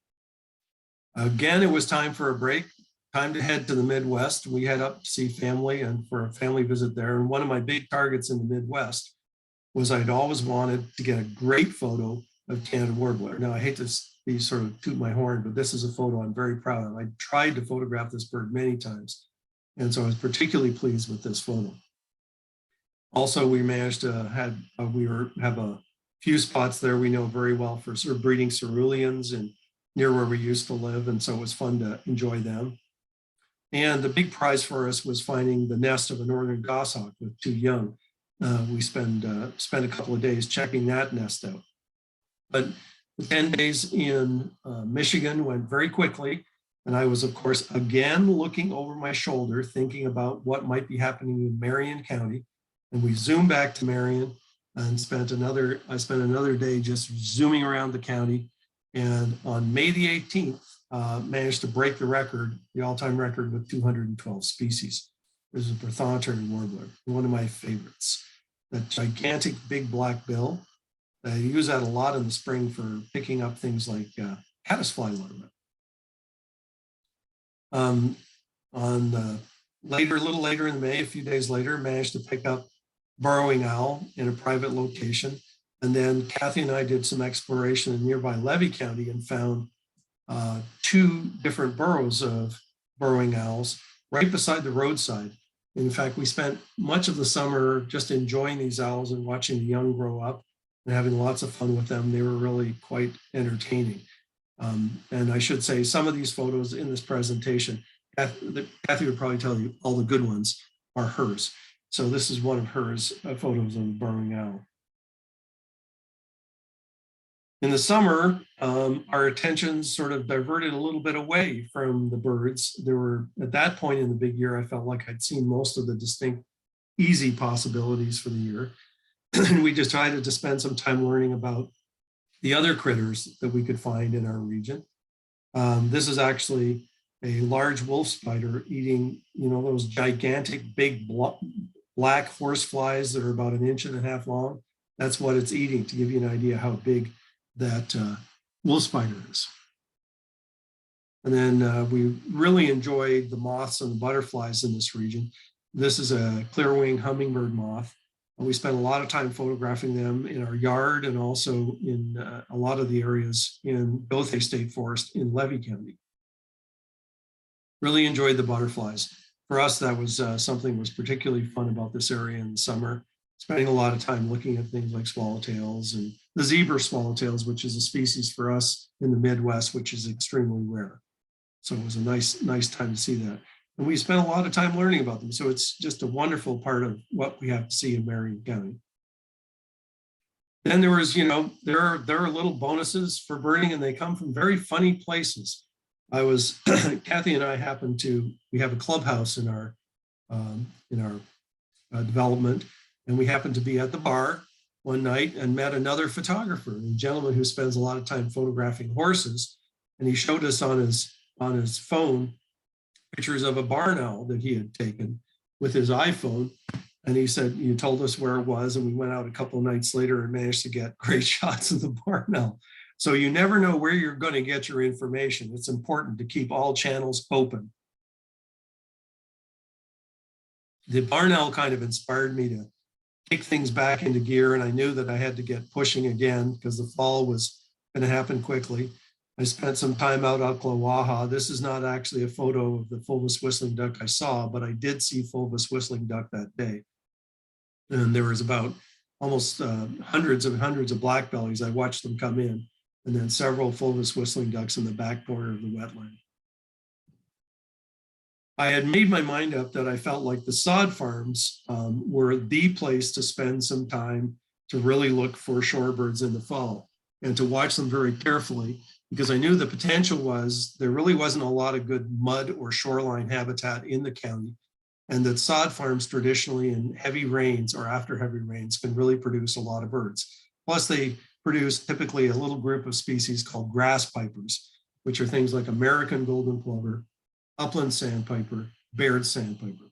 Again, it was time for a break, time to head to the Midwest. We head up to see family and for a family visit there. And one of my big targets in the Midwest was I'd always wanted to get a great photo of Canada warbler. Now, I hate to be sort of toot my horn, but this is a photo I'm very proud of. I tried to photograph this bird many times. And so I was particularly pleased with this photo. Also, we managed to have a few spots there we know very well for sort of breeding ceruleans and near where we used to live. And so it was fun to enjoy them. And the big prize for us was finding the nest of a northern goshawk with 2 young. We spent a couple of days checking that nest out. But the 10 days in Michigan went very quickly. And I was, of course, again looking over my shoulder, thinking about what might be happening in Marion County. And we zoomed back to Marion and I spent another day just zooming around the county. And on May the 18th, managed to break the record, the all-time record, with 212 species. This is a prothonotary warbler, one of my favorites. That gigantic big black bill. I use that a lot in the spring for picking up things like caddisfly larvae. A little later in May, a few days later, managed to pick up burrowing owl in a private location. And then Kathy and I did some exploration in nearby Levy County and found 2 different burrows of burrowing owls right beside the roadside. In fact, we spent much of the summer just enjoying these owls and watching the young grow up and having lots of fun with them. They were really quite entertaining. And I should say some of these photos in this presentation, Kathy would probably tell you all the good ones are hers. So this is one of hers, photos of the burrowing owl. In the summer, our attention sort of diverted a little bit away from the birds. There were, at that point in the big year, I felt like I'd seen most of the distinct, easy possibilities for the year. And we decided to spend some time learning about the other critters that we could find in our region. This is actually a large wolf spider eating, those gigantic big black horseflies that are about 1.5 inches long. That's what it's eating, to give you an idea how big that wolf spider is. And then we really enjoyed the moths and the butterflies in this region. This is a clear-winged hummingbird moth. And we spent a lot of time photographing them in our yard and also in a lot of the areas in Gothay State Forest in Levy County. Really enjoyed the butterflies. For us, that was something was particularly fun about this area in the summer, spending a lot of time looking at things like swallowtails and the zebra swallowtails, which is a species for us in the Midwest, which is extremely rare. So it was a nice time to see that. And we spent a lot of time learning about them. So it's just a wonderful part of what we have to see in Marion County. Then there was, there are little bonuses for birding, and they come from very funny places. Kathy and I we have a clubhouse in our development, and we happened to be at the bar one night and met another photographer, a gentleman who spends a lot of time photographing horses. And he showed us on his phone pictures of a barn owl that he had taken with his iPhone. And he said, you told us where it was. And we went out a couple of nights later and managed to get great shots of the barn owl. So you never know where you're going to get your information. It's important to keep all channels open. The barn owl kind of inspired me to kick things back into gear. And I knew that I had to get pushing again because the fall was going to happen quickly. I spent some time out at Oklawaha. This is not actually a photo of the fulvous whistling duck I saw, but I did see fulvous whistling duck that day. And there was about almost hundreds of black bellies. I watched them come in, and then several fulvous whistling ducks in the back border of the wetland. I had made my mind up that I felt like the sod farms were the place to spend some time to really look for shorebirds in the fall and to watch them very carefully, because I knew the potential was there really wasn't a lot of good mud or shoreline habitat in the county, and that sod farms traditionally in heavy rains or after heavy rains can really produce a lot of birds. Plus they produce typically a little group of species called grass pipers, which are things like American golden plover, upland sandpiper, Baird sandpiper.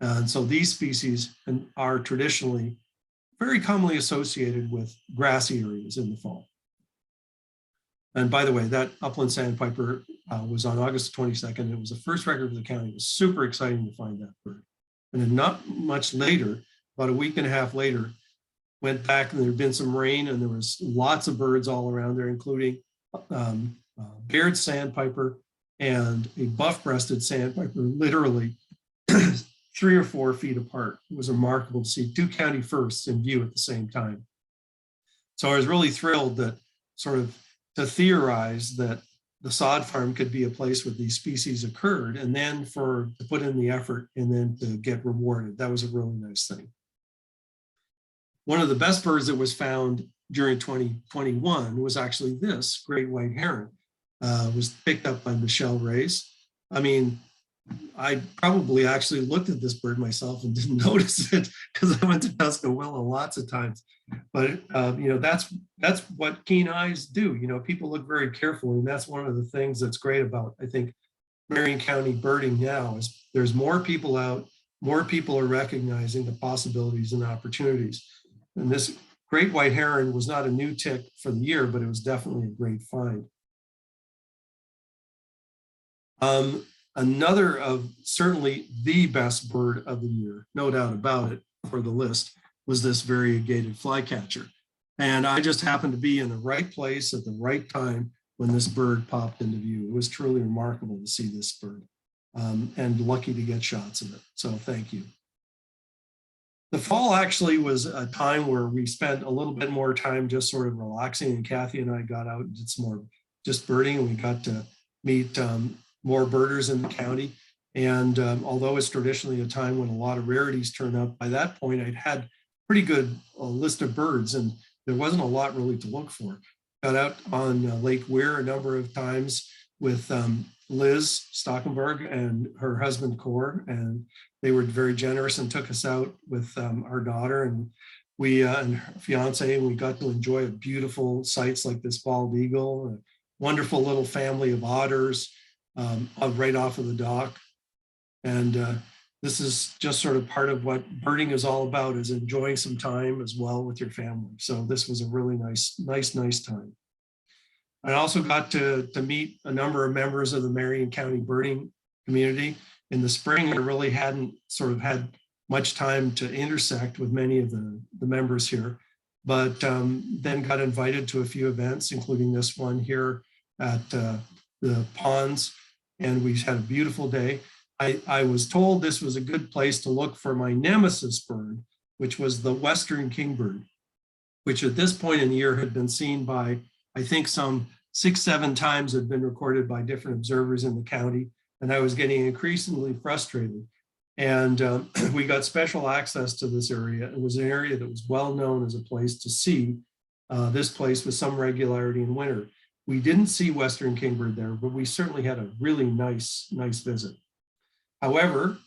And so these species are traditionally very commonly associated with grassy areas in the fall. And by the way, that upland sandpiper was on August 22nd. It was the first record of the county. It was super exciting to find that bird. And then not much later, about a week and a half later, went back and there had been some rain and there was lots of birds all around there, including Baird sandpiper and a buff-breasted sandpiper, literally 3 or 4 feet apart. It was remarkable to see 2 county firsts in view at the same time. So I was really thrilled that sort of to theorize that the sod farm could be a place where these species occurred, and then to put in the effort and then to get rewarded. That was a really nice thing. One of the best birds that was found during 2021 was actually this great white heron. Was picked up by Michelle Reyes. I mean, I probably actually looked at this bird myself and didn't notice it because I went to Tuscaloosa lots of times. But you know, that's what keen eyes do. You know, people look very carefully, and that's one of the things that's great about, I think, Marion County birding now is there's more people out, more people are recognizing the possibilities and opportunities. And this great white heron was not a new tick for the year, but it was definitely a great find. Another of certainly the best bird of the year, no doubt about it, for the list was this variegated flycatcher. And I just happened to be in the right place at the right time when this bird popped into view. It was truly remarkable to see this bird and lucky to get shots of it. So thank you. The fall actually was a time where we spent a little bit more time just sort of relaxing, and Kathy and I got out and did some more just birding, and we got to meet more birders in the county. And although it's traditionally a time when a lot of rarities turn up, by that point I'd had pretty good list of birds and there wasn't a lot really to look for. Got out on Lake Weir a number of times with Liz Stockenberg and her husband Core, and they were very generous and took us out with our daughter and we and her fiance, and we got to enjoy beautiful sights like this bald eagle, a wonderful little family of otters right off of the dock. And this is just sort of part of what birding is all about, is enjoying some time as well with your family. So this was a really nice time. I also got to meet a number of members of the Marion County birding community. In the spring, I really hadn't sort of had much time to intersect with many of the members here, but then got invited to a few events, including this one here at the ponds, and we had a beautiful day. I was told this was a good place to look for my nemesis bird, which was the western kingbird, which at this point in the year had been seen by, I think, some 6-7 times, had been recorded by different observers in the county. And I was getting increasingly frustrated. And we got special access to this area. It was an area that was well known as a place to see this place with some regularity in winter. We didn't see western kingbird there, but we certainly had a really nice visit. However,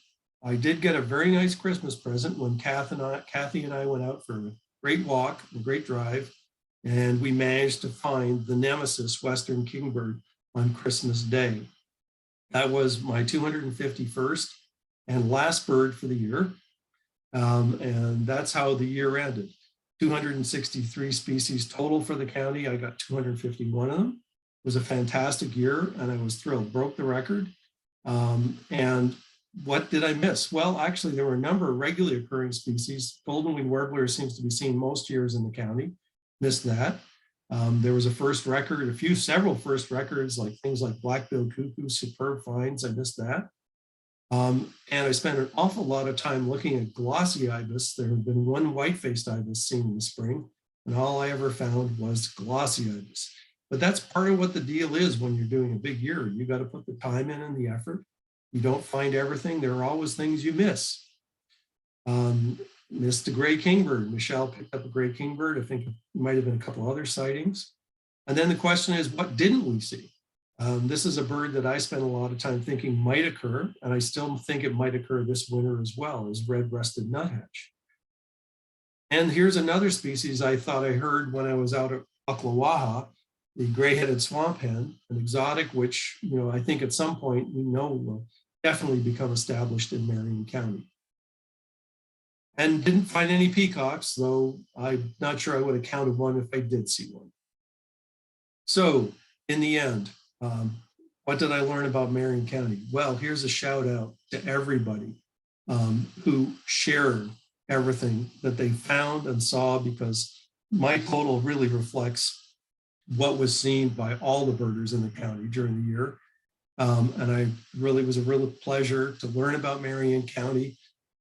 I did get a very nice Christmas present when Kathy and I went out for a great walk, a great drive, and we managed to find the nemesis western kingbird on Christmas Day. That was my 251st and last bird for the year. And that's how the year ended. 263 species total for the county. I got 251 of them. It was a fantastic year and I was thrilled, broke the record. And what did I miss? Well, actually, there were a number of regularly occurring species. Golden-winged warbler seems to be seen most years in the county. Missed that. There was a first record, several first records, like things like black-billed cuckoo, superb finds. I missed that. And I spent an awful lot of time looking at glossy ibis. There had been one white-faced ibis seen in the spring, and all I ever found was glossy ibis. But that's part of what the deal is when you're doing a big year. You got to put the time in and the effort. You don't find everything. There are always things you miss. missed a gray kingbird. Michelle picked up a gray kingbird. I think it might have been a couple other sightings. And then the question is, what didn't we see? This is a bird that I spent a lot of time thinking might occur, and I still think it might occur this winter as well, is red-breasted nuthatch. And here's another species I thought I heard when I was out at Ocklawaha, the gray-headed swamp hen, an exotic, which, you know, I think at some point we know will definitely become established in Marion County. And didn't find any peacocks, though I'm not sure I would have counted one if I did see one. So in the end, what did I learn about Marion County? Well, here's a shout out to everybody who shared everything that they found and saw, because my total really reflects what was seen by all the birders in the county during the year. And I really was a real pleasure to learn about Marion County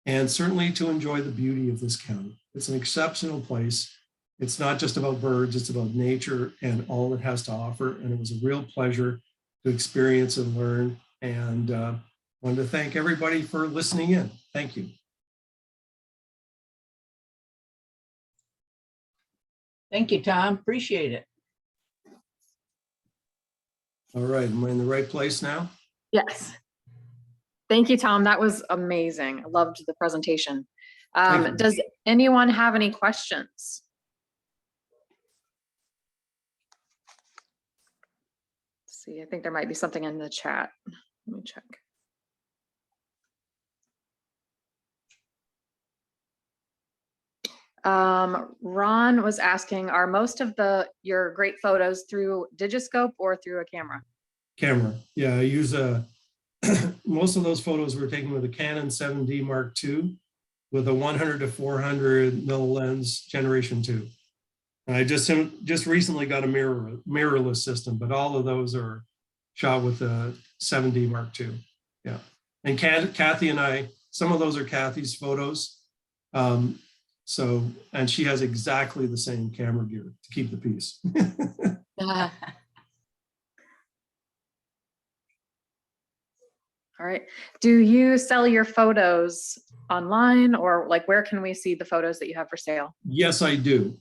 and certainly to enjoy the beauty of this county. It's an exceptional place. It's not just about birds, it's about nature and all it has to offer. And it was a real pleasure to experience and learn. And wanted to thank everybody for listening in. Thank you. Thank you, Tom. Appreciate it. All right, am I in the right place now? Yes. Thank you, Tom. That was amazing. I loved the presentation. Does anyone have any questions? Let's see, I think there might be something in the chat. Let me check. Ron was asking, are most of your great photos through Digiscope or through a camera? Camera. Yeah, I use most of those photos were taken with a Canon 7D Mark II with a 100 to 400 mil lens generation 2. And I just recently got a mirrorless system, but all of those are shot with a 7D Mark II. Yeah. And Kathy and I, some of those are Kathy's photos. And she has exactly the same camera gear to keep the peace. All right. Do you sell your photos online, or like where can we see the photos that you have for sale? Yes, I do.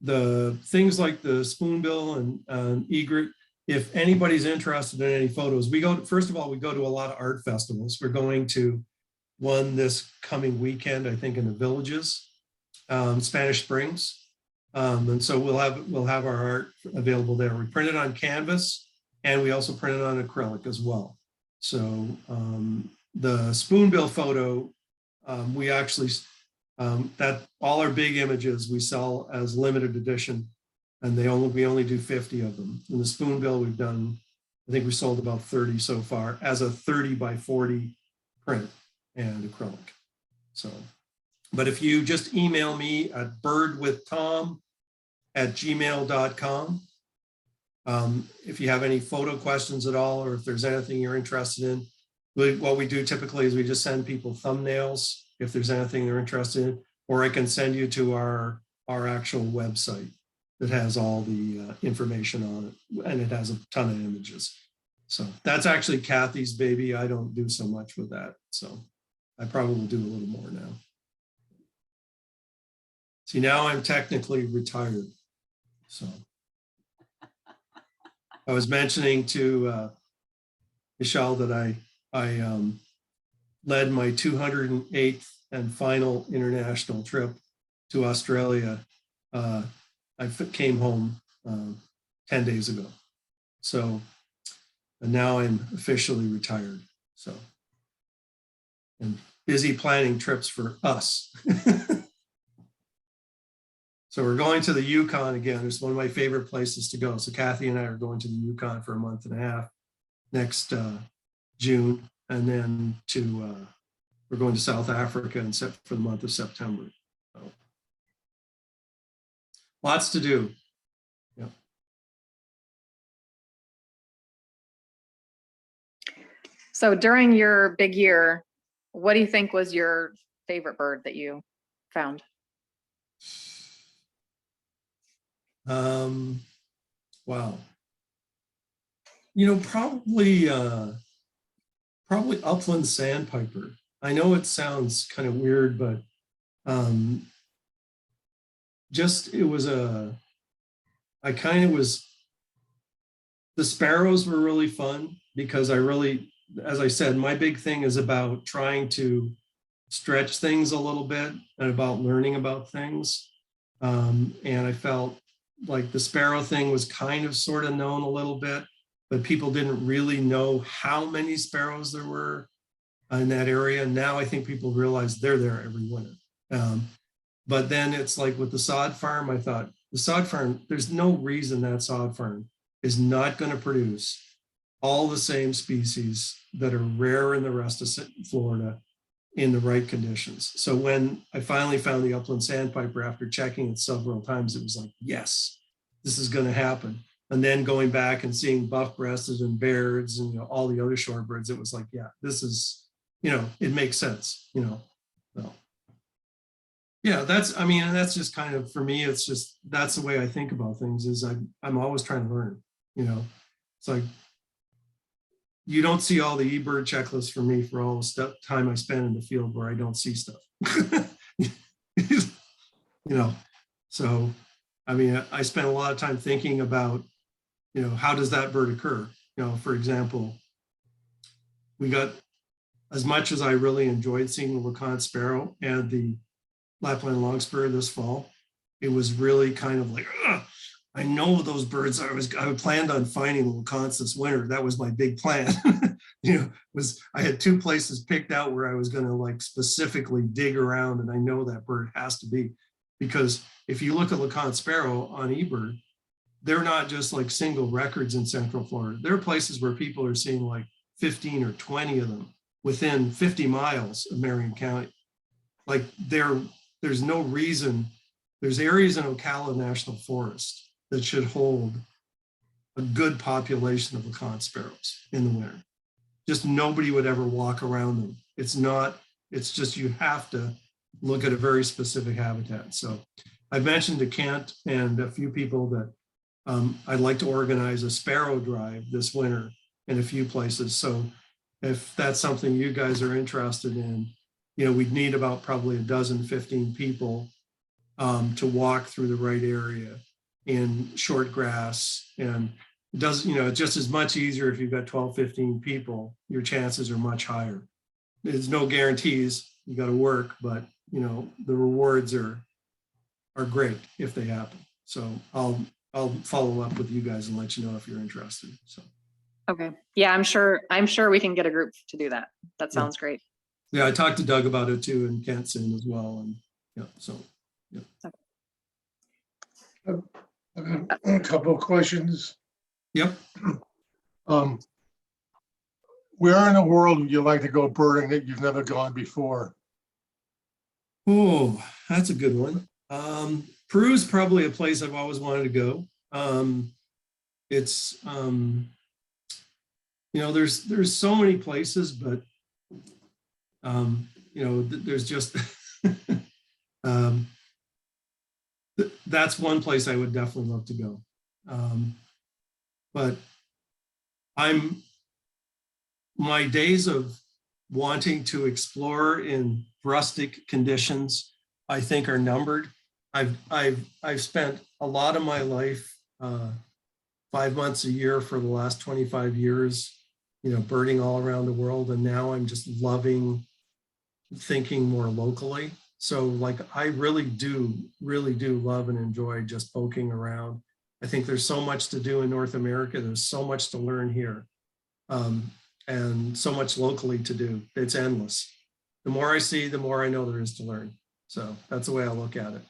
The things like the spoonbill and egret, if anybody's interested in any photos, first of all, we go to a lot of art festivals. We're going to one this coming weekend, I think in the Villages, Spanish Springs. And so we'll have our art available there. We print it on canvas and we also print it on acrylic as well. So the spoonbill photo, we actually, that all our big images we sell as limited edition, and we only do 50 of them. In the spoonbill we've done, I think we sold about 30 so far as a 30 by 40 print and acrylic. So, but if you just email me at birdwithtom@gmail.com, if you have any photo questions at all, or if there's anything you're interested in, what we do typically is we just send people thumbnails if there's anything they're interested in, or I can send you to our actual website that has all the information on it, and it has a ton of images. So that's actually Kathy's baby. I don't do so much with that. So I probably will do a little more now. See, now I'm technically retired. So I was mentioning to Michelle that I led my 208th and final international trip to Australia. I came home 10 days ago. So, and now I'm officially retired. So, and busy planning trips for us. So we're going to the Yukon again. It's one of my favorite places to go. So Kathy and I are going to the Yukon for a month and a half next June. And then we're going to South Africa for the month of September. So, lots to do. Yeah. So during your big year, what do you think was your favorite bird that you found? Wow. You know, probably upland sandpiper. I know it sounds kind of weird, but the sparrows were really fun because as I said, my big thing is about trying to stretch things a little bit and about learning about things. And I felt like the sparrow thing was kind of sort of known a little bit, but people didn't really know how many sparrows there were in that area. Now I think people realize they're there every winter. But then it's like with the sod farm, I thought the sod farm, there's no reason that sod farm is not going to produce all the same species that are rare in the rest of Florida in the right conditions. So when I finally found the upland sandpiper after checking it several times, it was like, yes, this is going to happen. And then going back and seeing buff-breasted and Bairds and all the other shorebirds, it was like, yeah, this is, it makes sense, so. Yeah, that's just kind of, for me, it's just, that's the way I think about things is I'm always trying to learn, it's like, you don't see all the eBird checklists for me for all the time I spend in the field where I don't see stuff, so, I spent a lot of time thinking about, how does that bird occur? For example, we got, as much as I really enjoyed seeing the LeConte sparrow and the Lapland longspur this fall, it was really kind of like, I know those birds. I planned on finding the LeContes this winter. That was my big plan. I had 2 places picked out where I was going to like specifically dig around, and I know that bird has to be, because if you look at LeConte sparrow on eBird, they're not just like single records in Central Florida. There are places where people are seeing like 15 or 20 of them within 50 miles of Marion County. Like there's no reason, there's areas in Ocala National Forest that should hold a good population of LeConte sparrows in the winter. Just nobody would ever walk around them. It's just, you have to look at a very specific habitat. So I mentioned to Kent and a few people that I'd like to organize a sparrow drive this winter in a few places. So if that's something you guys are interested in, we'd need about probably 15 people to walk through the right area in short grass. And it does, it's just as much easier if you've got 15 people, your chances are much higher. There's no guarantees, you got to work, but the rewards are great if they happen. So I'll follow up with you guys and let you know if you're interested. So. Okay. Yeah, I'm sure we can get a group to do that. That sounds great. Yeah, I talked to Doug about it too, and Kent soon as well. And so. I've got a couple of questions. Yep. Where in the world would you like to go birding that you've never gone before? Oh, that's a good one. Peru's probably a place I've always wanted to go. It's there's so many places, but there's just that's one place I would definitely love to go. But my days of wanting to explore in rustic conditions, I think, are numbered. I've spent a lot of my life, 5 months a year for the last 25 years, birding all around the world. And now I'm just loving thinking more locally. So like, I really do love and enjoy just poking around. I think there's so much to do in North America. There's so much to learn here, and so much locally to do. It's endless. The more I see, the more I know there is to learn. So that's the way I look at it.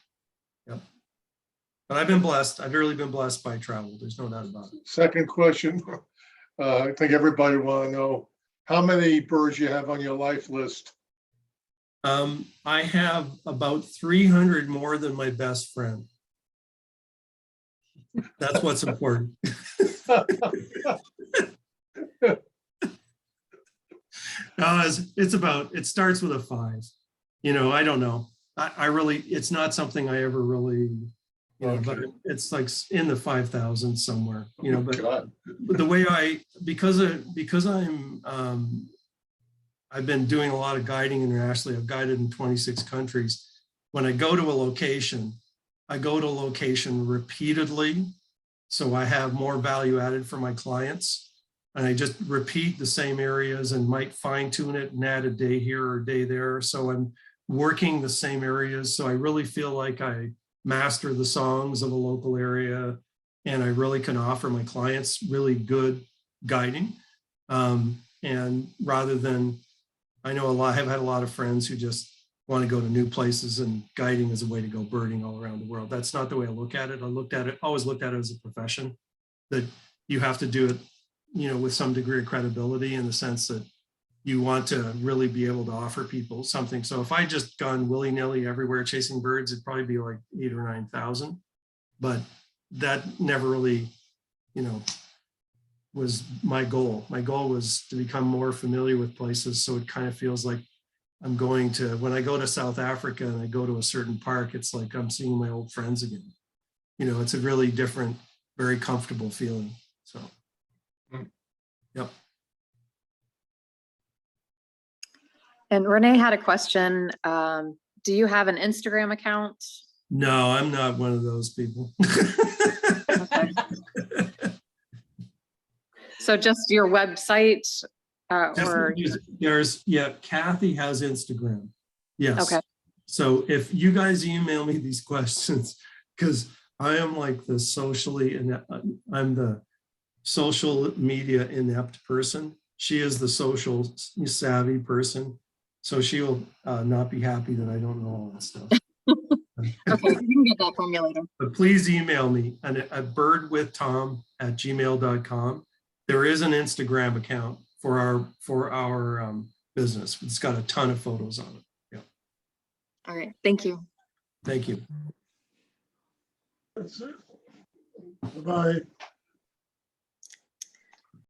Yep. But I've been blessed. I've really been blessed by travel. There's no doubt about it. Second question. I think everybody want to know how many birds you have on your life list. I have about 300 more than my best friend. That's what's important. It starts with a 5. I don't know. I really, it's not something I ever really, but it's like in the 5,000 somewhere, but the way because I'm I've been doing a lot of guiding internationally. I've guided in 26 countries. When I go to a location, I go to a location repeatedly, so I have more value added for my clients. And I just repeat the same areas and might fine tune it and add a day here or a day there. So I'm working the same areas. So I really feel like I master the songs of a local area, and I really can offer my clients really good guiding. And rather than, I know I've had a lot of friends who just want to go to new places, and guiding is a way to go birding all around the world. That's not the way I look at it. Always looked at it as a profession, that you have to do it, with some degree of credibility, in the sense that you want to really be able to offer people something. So if I just gone willy-nilly everywhere chasing birds, it'd probably be like 8,000 or 9,000. But that never really, was my goal. My goal was to become more familiar with places. So it kind of feels like I'm going to, when I go to South Africa and I go to a certain park, it's like I'm seeing my old friends again. It's a really different, very comfortable feeling. So, yep. And Renee had a question. Do you have an Instagram account? No, I'm not one of those people. Okay. So just your website, or Kathy has Instagram. Yes. Okay. So if you guys email me these questions, because I am like I'm the social media inept person. She is the social savvy person. So she'll not be happy that I don't know all that stuff. okay, you can get that from you later. But please email me at birdwithtom@gmail.com. There is an Instagram account for our business. It's got a ton of photos on it. Yeah. All right. Thank you. Thank you. That's it. Bye-bye.